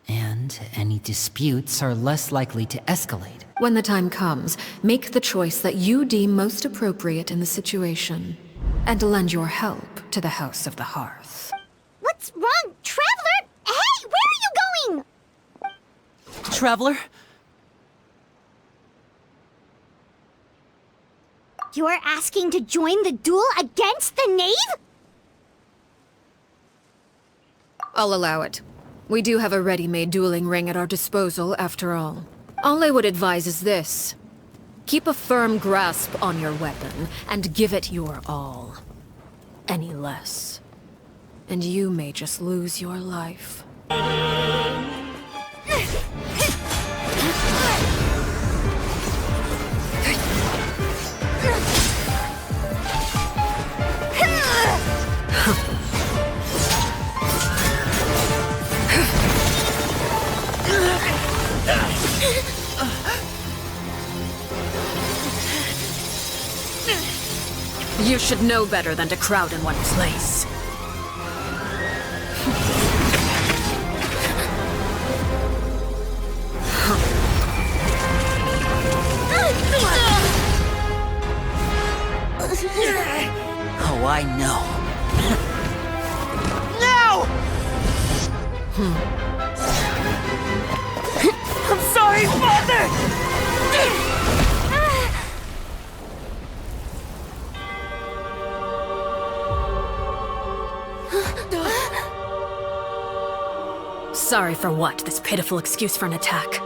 And any disputes are less likely to escalate. When the time comes, make the choice that you deem most appropriate in the situation, and lend your help to the House of the Hearth. What's wrong, Traveler? Hey, where are you going? Traveler? You're asking to join the duel against the knave? I'll allow it. We do have a ready-made dueling ring at our disposal, after all. All I would advise is this. Keep a firm grasp on your weapon, and give it your all. Any less, and you may just lose your life. You should know better than to crowd in one place. Oh, I know. No! I'm sorry, Father! Sorry for what? This pitiful excuse for an attack?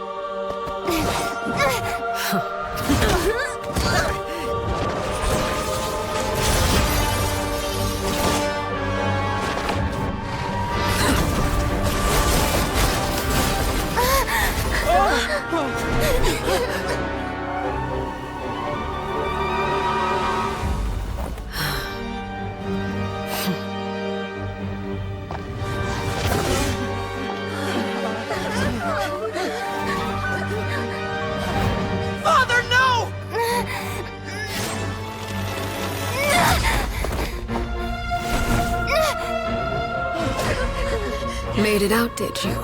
Made it out, did you?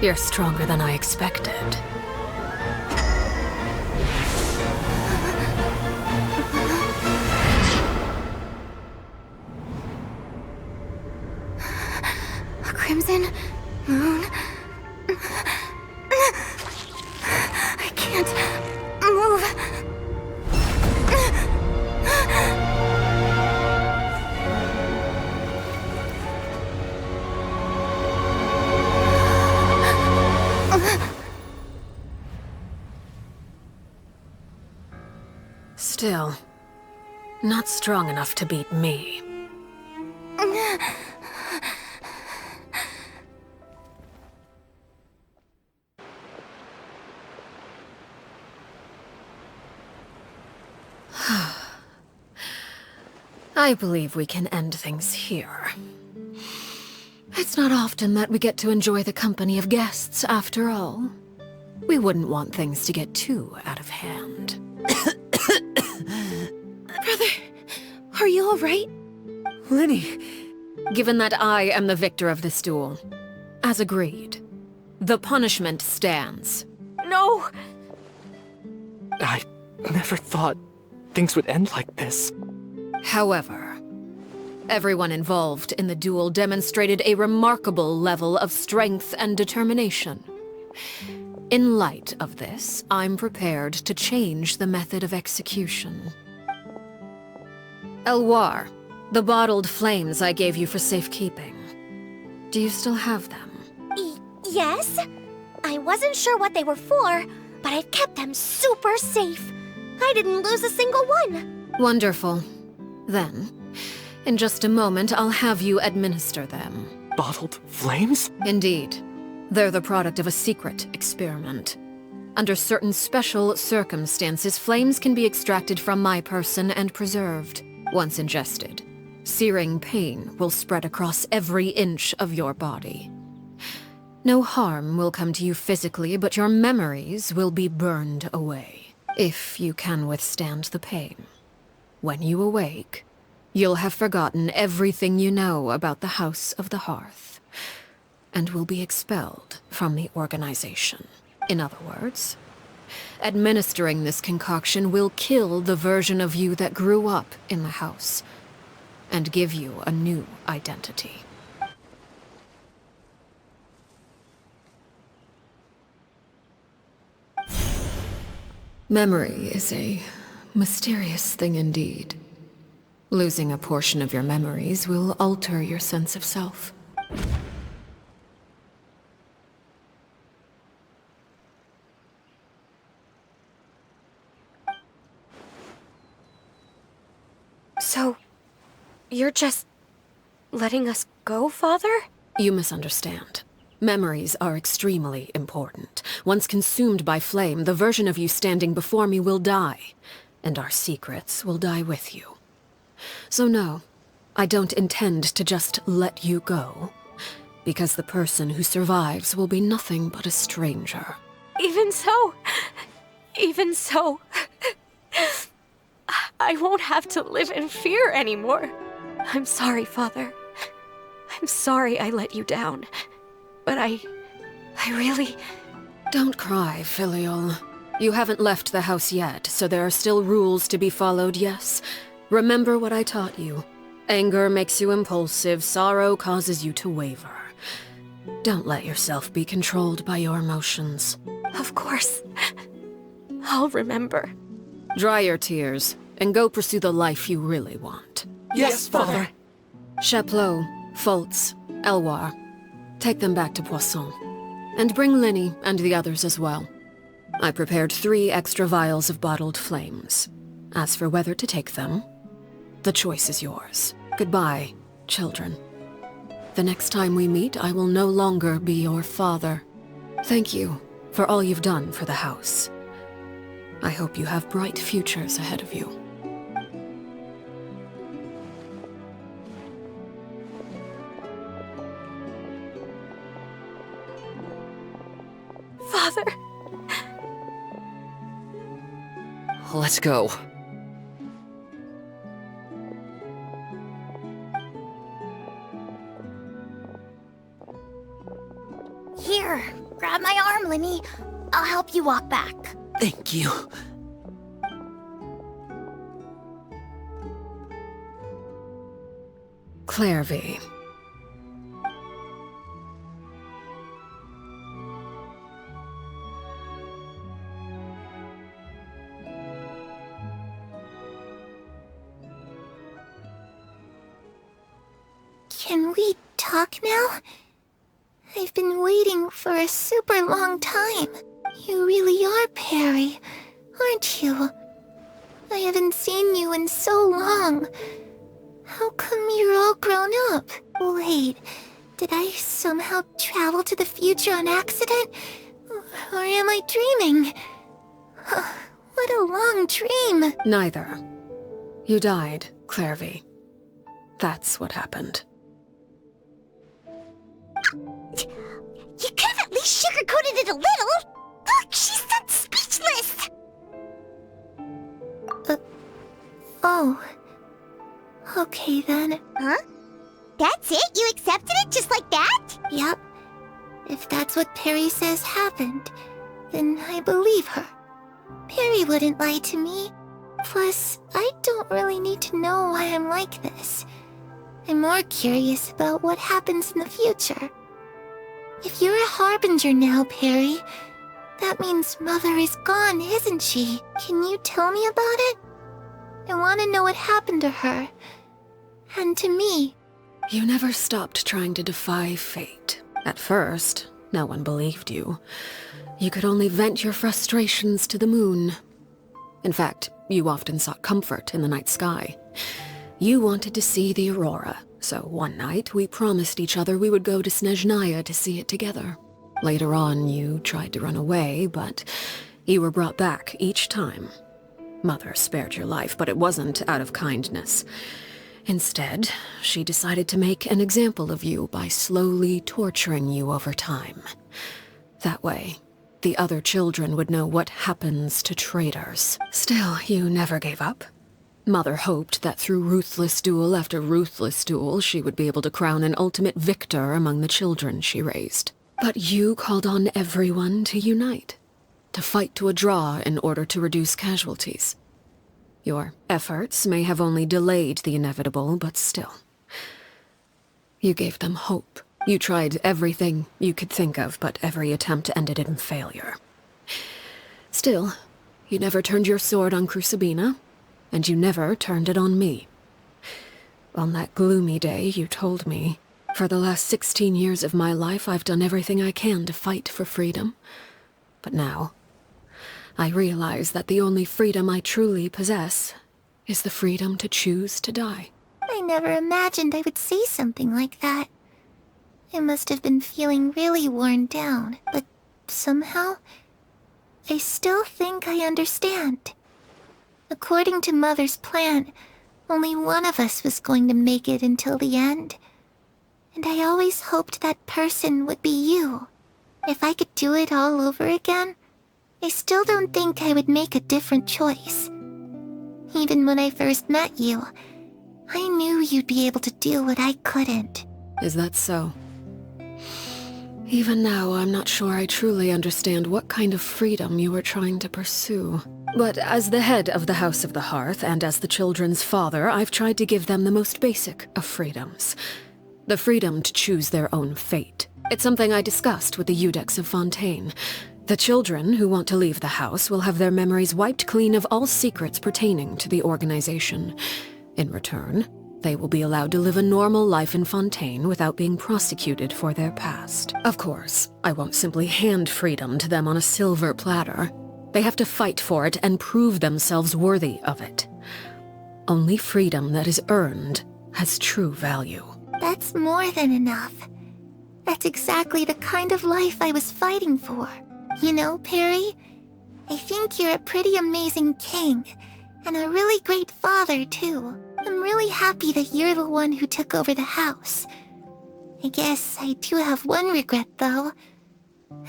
You're stronger than I expected. A crimson moon. I can't move. Still, not strong enough to beat me. I believe we can end things here. It's not often that we get to enjoy the company of guests, after all. We wouldn't want things to get too out of hand. Brother, are you all right? Lyney! Given that I am the victor of this duel, as agreed, the punishment stands. No! I never thought things would end like this. However, everyone involved in the duel demonstrated a remarkable level of strength and determination. In light of this, I'm prepared to change the method of execution. 𝘂릿, the bottled flames I gave you for safekeeping. Do you still have them? Yes? I wasn't sure what they were for, but I've kept them super safe. I didn't lose a single one. Wonderful. Then, in just a moment, I'll have you administer them. Bottled flames? Indeed. They're the product of a secret experiment. Under certain special circumstances, flames can be extracted from my person and preserved. Once ingested, searing pain will spread across every inch of your body. No harm will come to you physically, but your memories will be burned away. If you can withstand the pain. When you awake, you'll have forgotten everything you know about the House of the Hearth, and will be expelled from the organization. In other words, administering this concoction will kill the version of you that grew up in the house, and give you a new identity. Memory is a mysterious thing indeed. Losing a portion of your memories will alter your sense of self. So, you're just letting us go, Father? You misunderstand. Memories are extremely important. Once consumed by flame, the version of you standing before me will die, and our secrets will die with you. So no, I don't intend to just let you go, because the person who survives will be nothing but a stranger. Even so, I won't have to live in fear anymore. I'm sorry, Father. I'm sorry I let you down. But I really... Don't cry, Filial. You haven't left the house yet, so there are still rules to be followed, yes? Remember what I taught you. Anger makes you impulsive, sorrow causes you to waver. Don't let yourself be controlled by your emotions. Of course. I'll remember. Dry your tears, and go pursue the life you really want. Yes, Father. 𝘂𝗹ecie, 𝘂AIDS, 𝘂𝗹toire. Take them back to Poisson. And bring Lyney and the others as well. I prepared 3 extra vials of bottled flames. As for whether to take them, the choice is yours. Goodbye, children. The next time we meet, I will no longer be your father. Thank you for all you've done for the house. I hope you have bright futures ahead of you. Father. Let's go. Here, grab my arm, Lyney. I'll help you walk back. Thank you. Clervie. Can we talk now? I've been waiting for a super long time. You really are Perry, aren't you? I haven't seen you in so long. How come you're all grown up? Wait, did I somehow travel to the future on accident? Or am I dreaming? What a long dream. Neither. You died, Clervie. That's what happened. You could have at least sugarcoated it a little. Look, she's done speechless. Oh. Okay then. Huh? That's it? You accepted it just like that? Yep. If that's what Perry says happened, then I believe her. Perry wouldn't lie to me. Plus, I don't really need to know why I'm like this. I'm more curious about what happens in the future. If you're a harbinger now, Perry, that means Mother is gone, isn't she? Can you tell me about it? I want to know what happened to her. And to me. You never stopped trying to defy fate. At first, no one believed you. You could only vent your frustrations to the moon. In fact, you often sought comfort in the night sky. You wanted to see the aurora, so one night we promised each other we would go to Snezhnaya to see it together. Later on, you tried to run away, but you were brought back each time. Mother spared your life, but it wasn't out of kindness. Instead, she decided to make an example of you by slowly torturing you over time. That way, the other children would know what happens to traitors. Still, you never gave up. Mother hoped that through ruthless duel after ruthless duel, she would be able to crown an ultimate victor among the children she raised. But you called on everyone to unite, to fight to a draw in order to reduce casualties. Your efforts may have only delayed the inevitable, but still. You gave them hope. You tried everything you could think of, but every attempt ended in failure. Still, you never turned your sword on 𝘂𝗹ecie, and you never turned it on me. On that gloomy day, you told me, for the last 16 years of my life, I've done everything I can to fight for freedom. But now, I realize that the only freedom I truly possess is the freedom to choose to die. I never imagined I would say something like that. I must have been feeling really worn down, but somehow, I still think I understand. According to Mother's plan, only one of us was going to make it until the end. And I always hoped that person would be you. If I could do it all over again, I still don't think I would make a different choice. Even when I first met you, I knew you'd be able to do what I couldn't. Is that so? Even now, I'm not sure I truly understand what kind of freedom you were trying to pursue. But as the head of the House of the Hearth, and as the children's father, I've tried to give them the most basic of freedoms. The freedom to choose their own fate. It's something I discussed with the 𝘂देखs_of The children who want to leave the house will have their memories wiped clean of all secrets pertaining to the organization. In return, they will be allowed to live a normal life in Fontaine without being prosecuted for their past. Of course, I won't simply hand freedom to them on a silver platter. They have to fight for it and prove themselves worthy of it. Only freedom that is earned has true value. That's more than enough. That's exactly the kind of life I was fighting for. You know, Perry, I think you're a pretty amazing king, and a really great father, too. I'm really happy that you're the one who took over the house. I guess I do have one regret, though.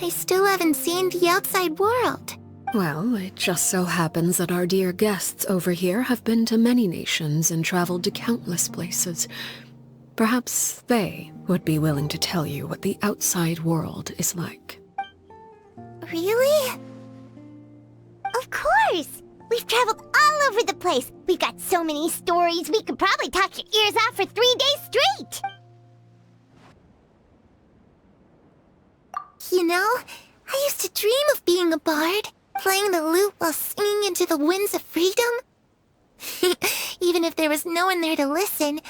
I still haven't seen the outside world. Well, it just so happens that our dear guests over here have been to many nations and traveled to countless places. Perhaps they would be willing to tell you what the outside world is like. Really? Of course! We've traveled all over the place. We've got so many stories, we could probably talk your ears off for 3 days straight! You know, I used to dream of being a bard, playing the lute while singing into the winds of freedom. Even if there was no one there to listen,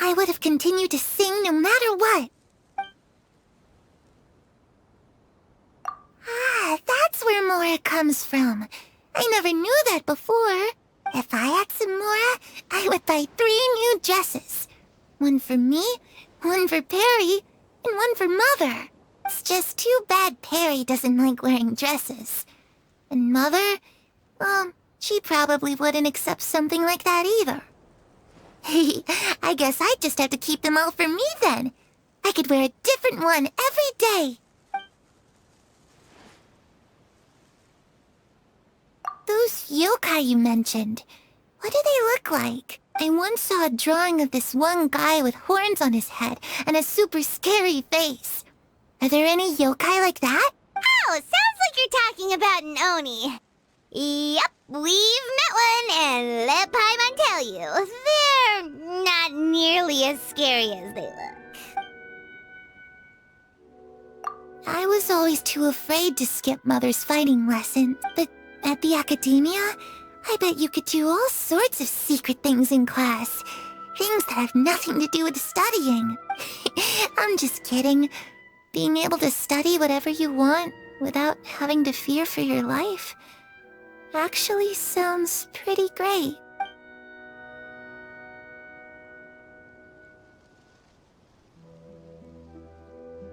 I would have continued to sing no matter what. Ah, that's where Mora comes from. I never knew that before. If I had some Mora, I would buy 3 new dresses. One for me, one for Perry, and one for Mother. It's just too bad Perry doesn't like wearing dresses. And Mother, she probably wouldn't accept something like that either. I guess I'd just have to keep them all for me then. I could wear a different one every day. Those yokai you mentioned, what do they look like? I once saw a drawing of this one guy with horns on his head and a super scary face. Are there any yokai like that? Oh, sounds like you're talking about an Oni. Yep, we've met one, and let Paimon tell you, they're not nearly as scary as they look. I was always too afraid to skip Mother's fighting lessons, but at the academia, I bet you could do all sorts of secret things in class. Things that have nothing to do with studying. I'm just kidding. Being able to study whatever you want without having to fear for your life actually sounds pretty great.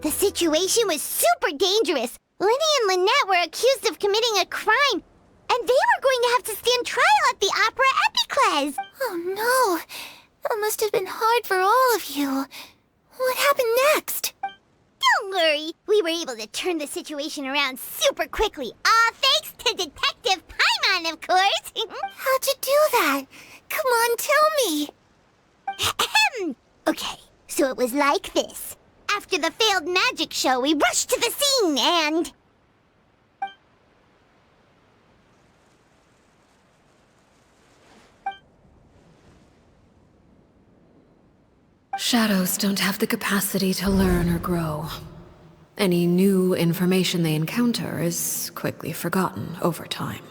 The situation was super dangerous. Lyney and Lynette were accused of committing a crime, and they were going to have to stand trial at the Opera 𝘂𝗵𝗂. Oh no! That must have been hard for all of you. What happened next? Don't worry, we were able to turn the situation around super quickly. All thanks to Detective Paimon, of course. How'd you do that? Come on, tell me. Okay, so it was like this. After the failed magic show, we rushed to the scene and... Shadows don't have the capacity to learn or grow. Any new information they encounter is quickly forgotten over time.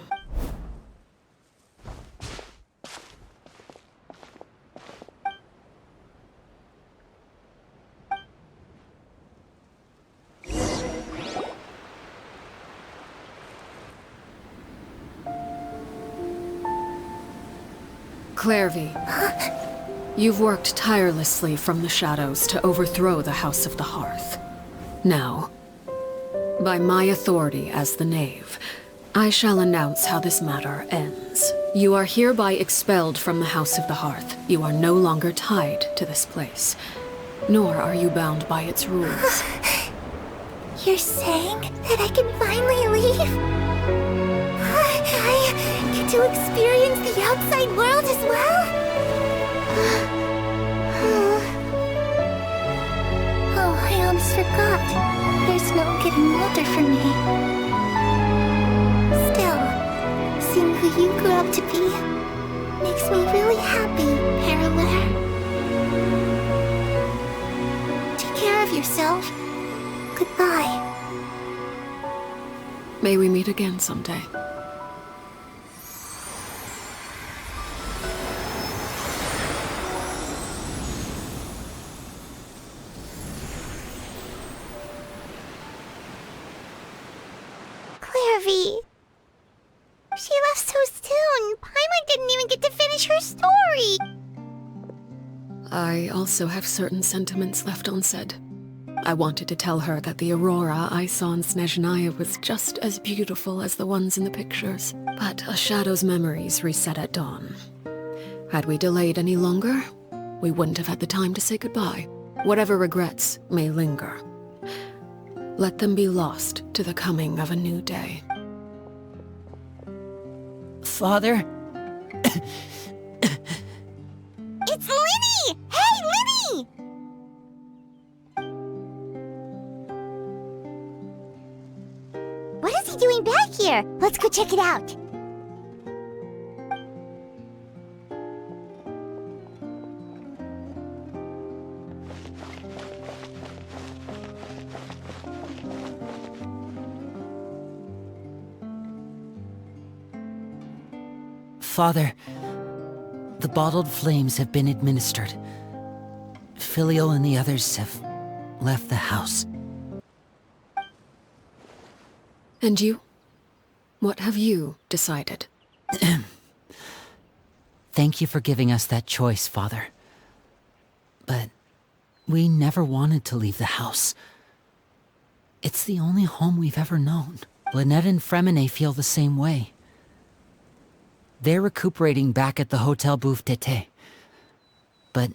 Clervie, you've worked tirelessly from the shadows to overthrow the House of the Hearth. Now, by my authority as the Knave, I shall announce how this matter ends. You are hereby expelled from the House of the Hearth. You are no longer tied to this place, nor are you bound by its rules. You're saying that I can finally leave? I get to experience the outside world as well? Oh, I almost forgot. There's no getting older for me. Still, seeing who you grew up to be makes me really happy, Parallel. Take care of yourself. Goodbye. May we meet again someday. Clervie. She left so soon. Paimon didn't even get to finish her story. I also have certain sentiments left unsaid. I wanted to tell her that the aurora I saw in Snezhnaya was just as beautiful as the ones in the pictures. But a shadow's memories reset at dawn. Had we delayed any longer, we wouldn't have had the time to say goodbye. Whatever regrets may linger, let them be lost to the coming of a new day. Father? It's Lyney! Hey, Lyney! What is he doing back here? Let's go check it out. Father, the bottled flames have been administered. 𝘂𝗟elle and the others have left the house. And you? What have you decided? Thank you for giving us that choice, Father. But we never wanted to leave the house. It's the only home we've ever known. Lynette and Freminet feel the same way. They're recuperating back at the Hotel 𝘂𝗹ecie. But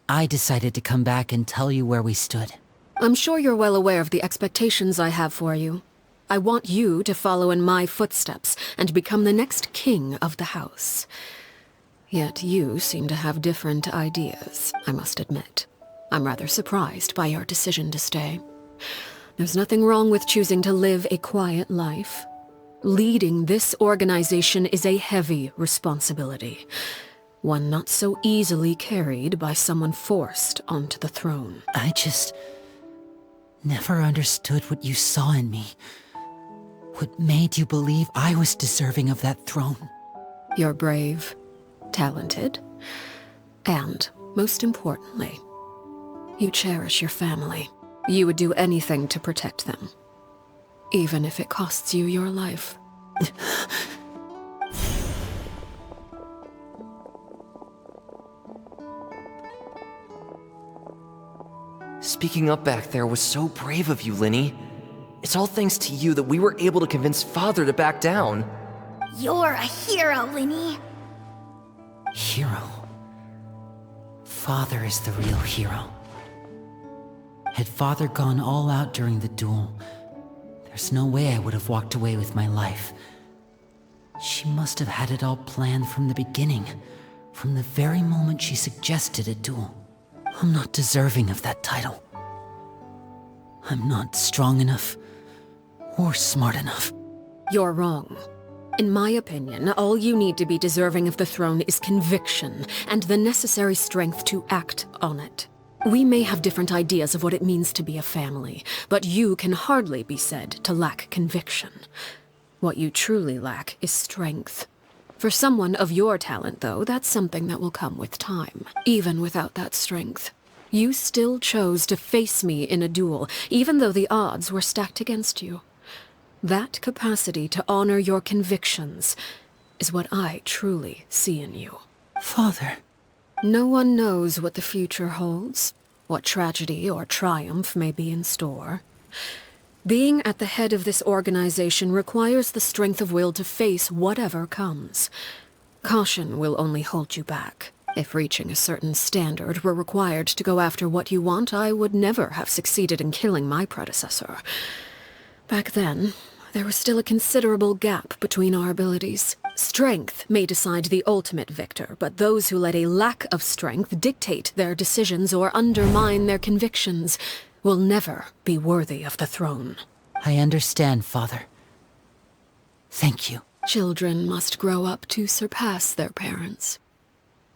I decided to come back and tell you where we stood. I'm sure you're well aware of the expectations I have for you. I want you to follow in my footsteps and become the next king of the house. Yet you seem to have different ideas, I must admit. I'm rather surprised by your decision to stay. There's nothing wrong with choosing to live a quiet life. Leading this organization is a heavy responsibility, one not so easily carried by someone forced onto the throne. I just never understood what you saw in me. What made you believe I was deserving of that throne? You're brave, talented, and most importantly, you cherish your family. You would do anything to protect them, even if it costs you your life. Speaking up back there was so brave of you, Lyney. It's all thanks to you that we were able to convince Father to back down. You're a hero, Lyney. Hero? Father is the real hero. Had Father gone all out during the duel, there's no way I would have walked away with my life. She must have had it all planned from the beginning, from the very moment she suggested a duel. I'm not deserving of that title. I'm not strong enough or smart enough. You're wrong. In my opinion, all you need to be deserving of the throne is conviction and the necessary strength to act on it. We may have different ideas of what it means to be a family, but you can hardly be said to lack conviction. What you truly lack is strength. For someone of your talent, though, that's something that will come with time. Even without that strength, you still chose to face me in a duel, even though the odds were stacked against you. That capacity to honor your convictions is what I truly see in you. Father. No one knows what the future holds, what tragedy or triumph may be in store. Being at the head of this organization requires the strength of will to face whatever comes. Caution will only hold you back. If reaching a certain standard were required to go after what you want, I would never have succeeded in killing my predecessor. Back then, there was still a considerable gap between our abilities. Strength may decide the ultimate victor, but those who let a lack of strength dictate their decisions or undermine their convictions will never be worthy of the throne. I understand, Father. Thank you. Children must grow up to surpass their parents.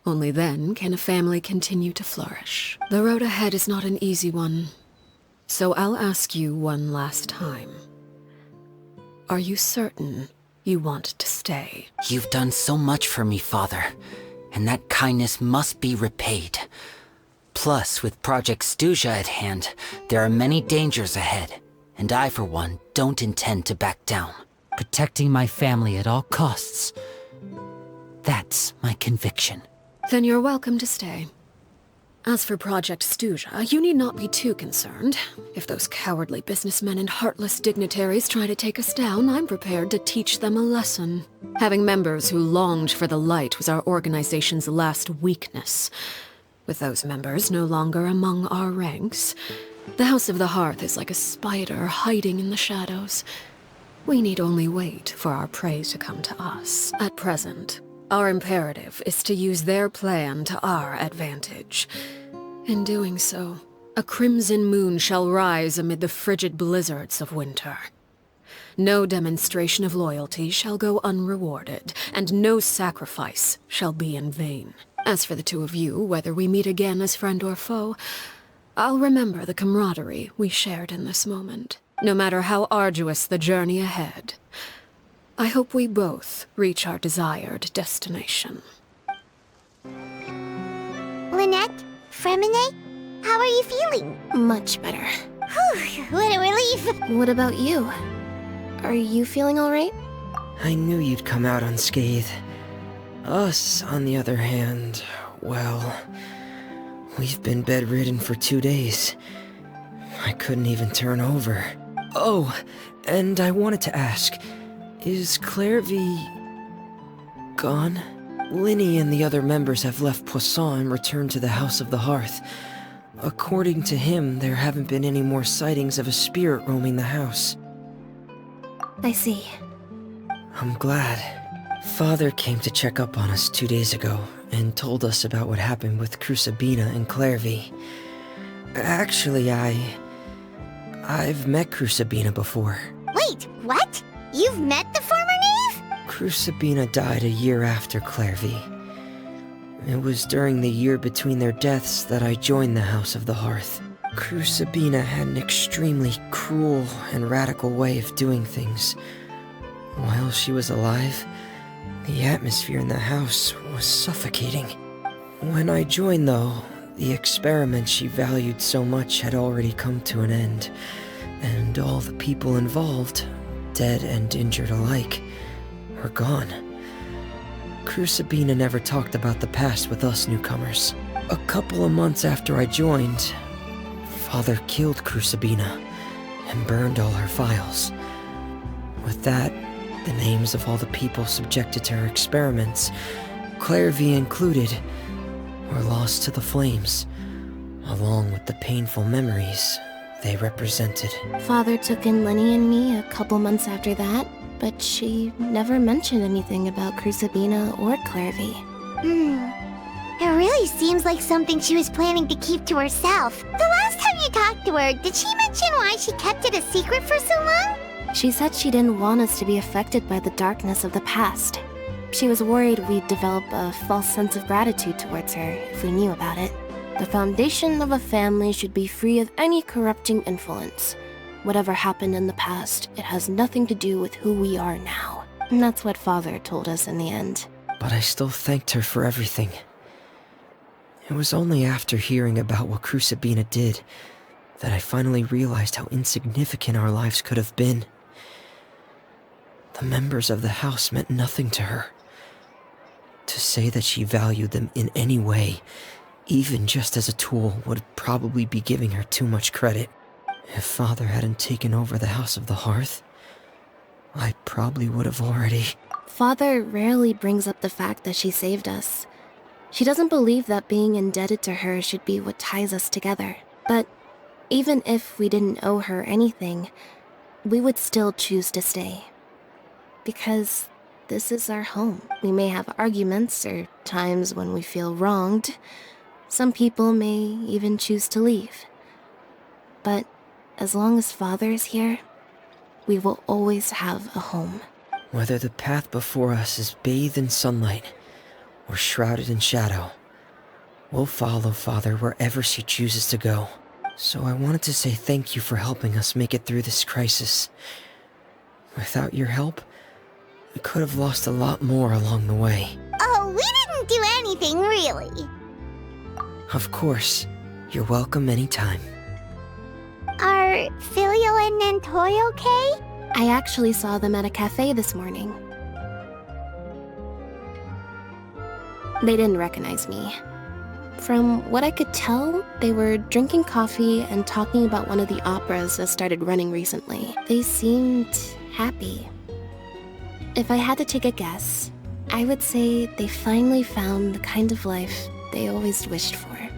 Only then can a family continue to flourish. The road ahead is not an easy one, so I'll ask you one last time. Are you certain you want to stay? You've done so much for me, Father, and that kindness must be repaid. Plus, with Project 𝘂𝗍الله at hand, there are many dangers ahead, and I, for one, don't intend to back down. Protecting my family at all costs. That's my conviction. Then you're welcome to stay. As for Project 𝘂𝗍الله, you need not be too concerned. If those cowardly businessmen and heartless dignitaries try to take us down, I'm prepared to teach them a lesson. Having members who longed for the light was our organization's last weakness. With those members no longer among our ranks, the House of the Hearth is like a spider hiding in the shadows. We need only wait for our prey to come to us. At present, our imperative is to use their plan to our advantage. In doing so, a crimson moon shall rise amid the frigid blizzards of winter. No demonstration of loyalty shall go unrewarded, and no sacrifice shall be in vain. As for the two of you, whether we meet again as friend or foe, I'll remember the camaraderie we shared in this moment, no matter how arduous the journey ahead. I hope we both reach our desired destination. Lynette? Freminet? How are you feeling? Much better. Whew, what a relief! What about you? Are you feeling alright? I knew you'd come out unscathed. Us, on the other hand, well, we've been bedridden for 2 days. I couldn't even turn over. Oh, and I wanted to ask, is Clervie gone? Lyney and the other members have left Poisson and returned to the House of the Hearth. According to him, there haven't been any more sightings of a spirit roaming the house. I see. I'm glad. Father came to check up on us 2 days ago and told us about what happened with 𝘂𝗍الله and Clervie. Actually, I've met 𝘂𝗍الله before. Wait, what? You've met the former knave? 𝘂𝗍الله died a year after Clervie. It was during the year between their deaths that I joined the House of the Hearth. 𝘂𝗍𝗍الله had an extremely cruel and radical way of doing things. While she was alive, the atmosphere in the house was suffocating. When I joined, though, the experiment she valued so much had already come to an end, and all the people involved, dead and injured alike, were gone. 𝘂𝗹ecie never talked about the past with us newcomers. A couple of months after I joined, Father killed 𝘂𝗹ecie and burned all her files. With that, the names of all the people subjected to her experiments, Clervie included, were lost to the flames, along with the painful memories they represented. Father took in Lyney and me a couple months after that, but she never mentioned anything about 𝘂𝗹ecie or Clervie. It really seems like something she was planning to keep to herself. The last time you talked to her, did she mention why she kept it a secret for so long? She said she didn't want us to be affected by the darkness of the past. She was worried we'd develop a false sense of gratitude towards her if we knew about it. The foundation of a family should be free of any corrupting influence. Whatever happened in the past, it has nothing to do with who we are now. And that's what Father told us in the end. But I still thanked her for everything. It was only after hearing about what 𝘂𝗹ecie did that I finally realized how insignificant our lives could have been. The members of the house meant nothing to her. To say that she valued them in any way, even just as a tool, would probably be giving her too much credit. If Father hadn't taken over the House of the Hearth, I probably would have already... Father rarely brings up the fact that she saved us. She doesn't believe that being indebted to her should be what ties us together. But even if we didn't owe her anything, we would still choose to stay. Because this is our home. We may have arguments or times when we feel wronged. Some people may even choose to leave. But as long as Father is here, we will always have a home. Whether the path before us is bathed in sunlight or shrouded in shadow, we'll follow Father wherever she chooses to go. So I wanted to say thank you for helping us make it through this crisis. Without your help, we could have lost a lot more along the way. Oh, we didn't do anything, really. Of course. You're welcome anytime. Are Filial and Nantoy okay? I actually saw them at a cafe this morning. They didn't recognize me. From what I could tell, they were drinking coffee and talking about one of the operas that started running recently. They seemed happy. If I had to take a guess, I would say they finally found the kind of life they always wished for.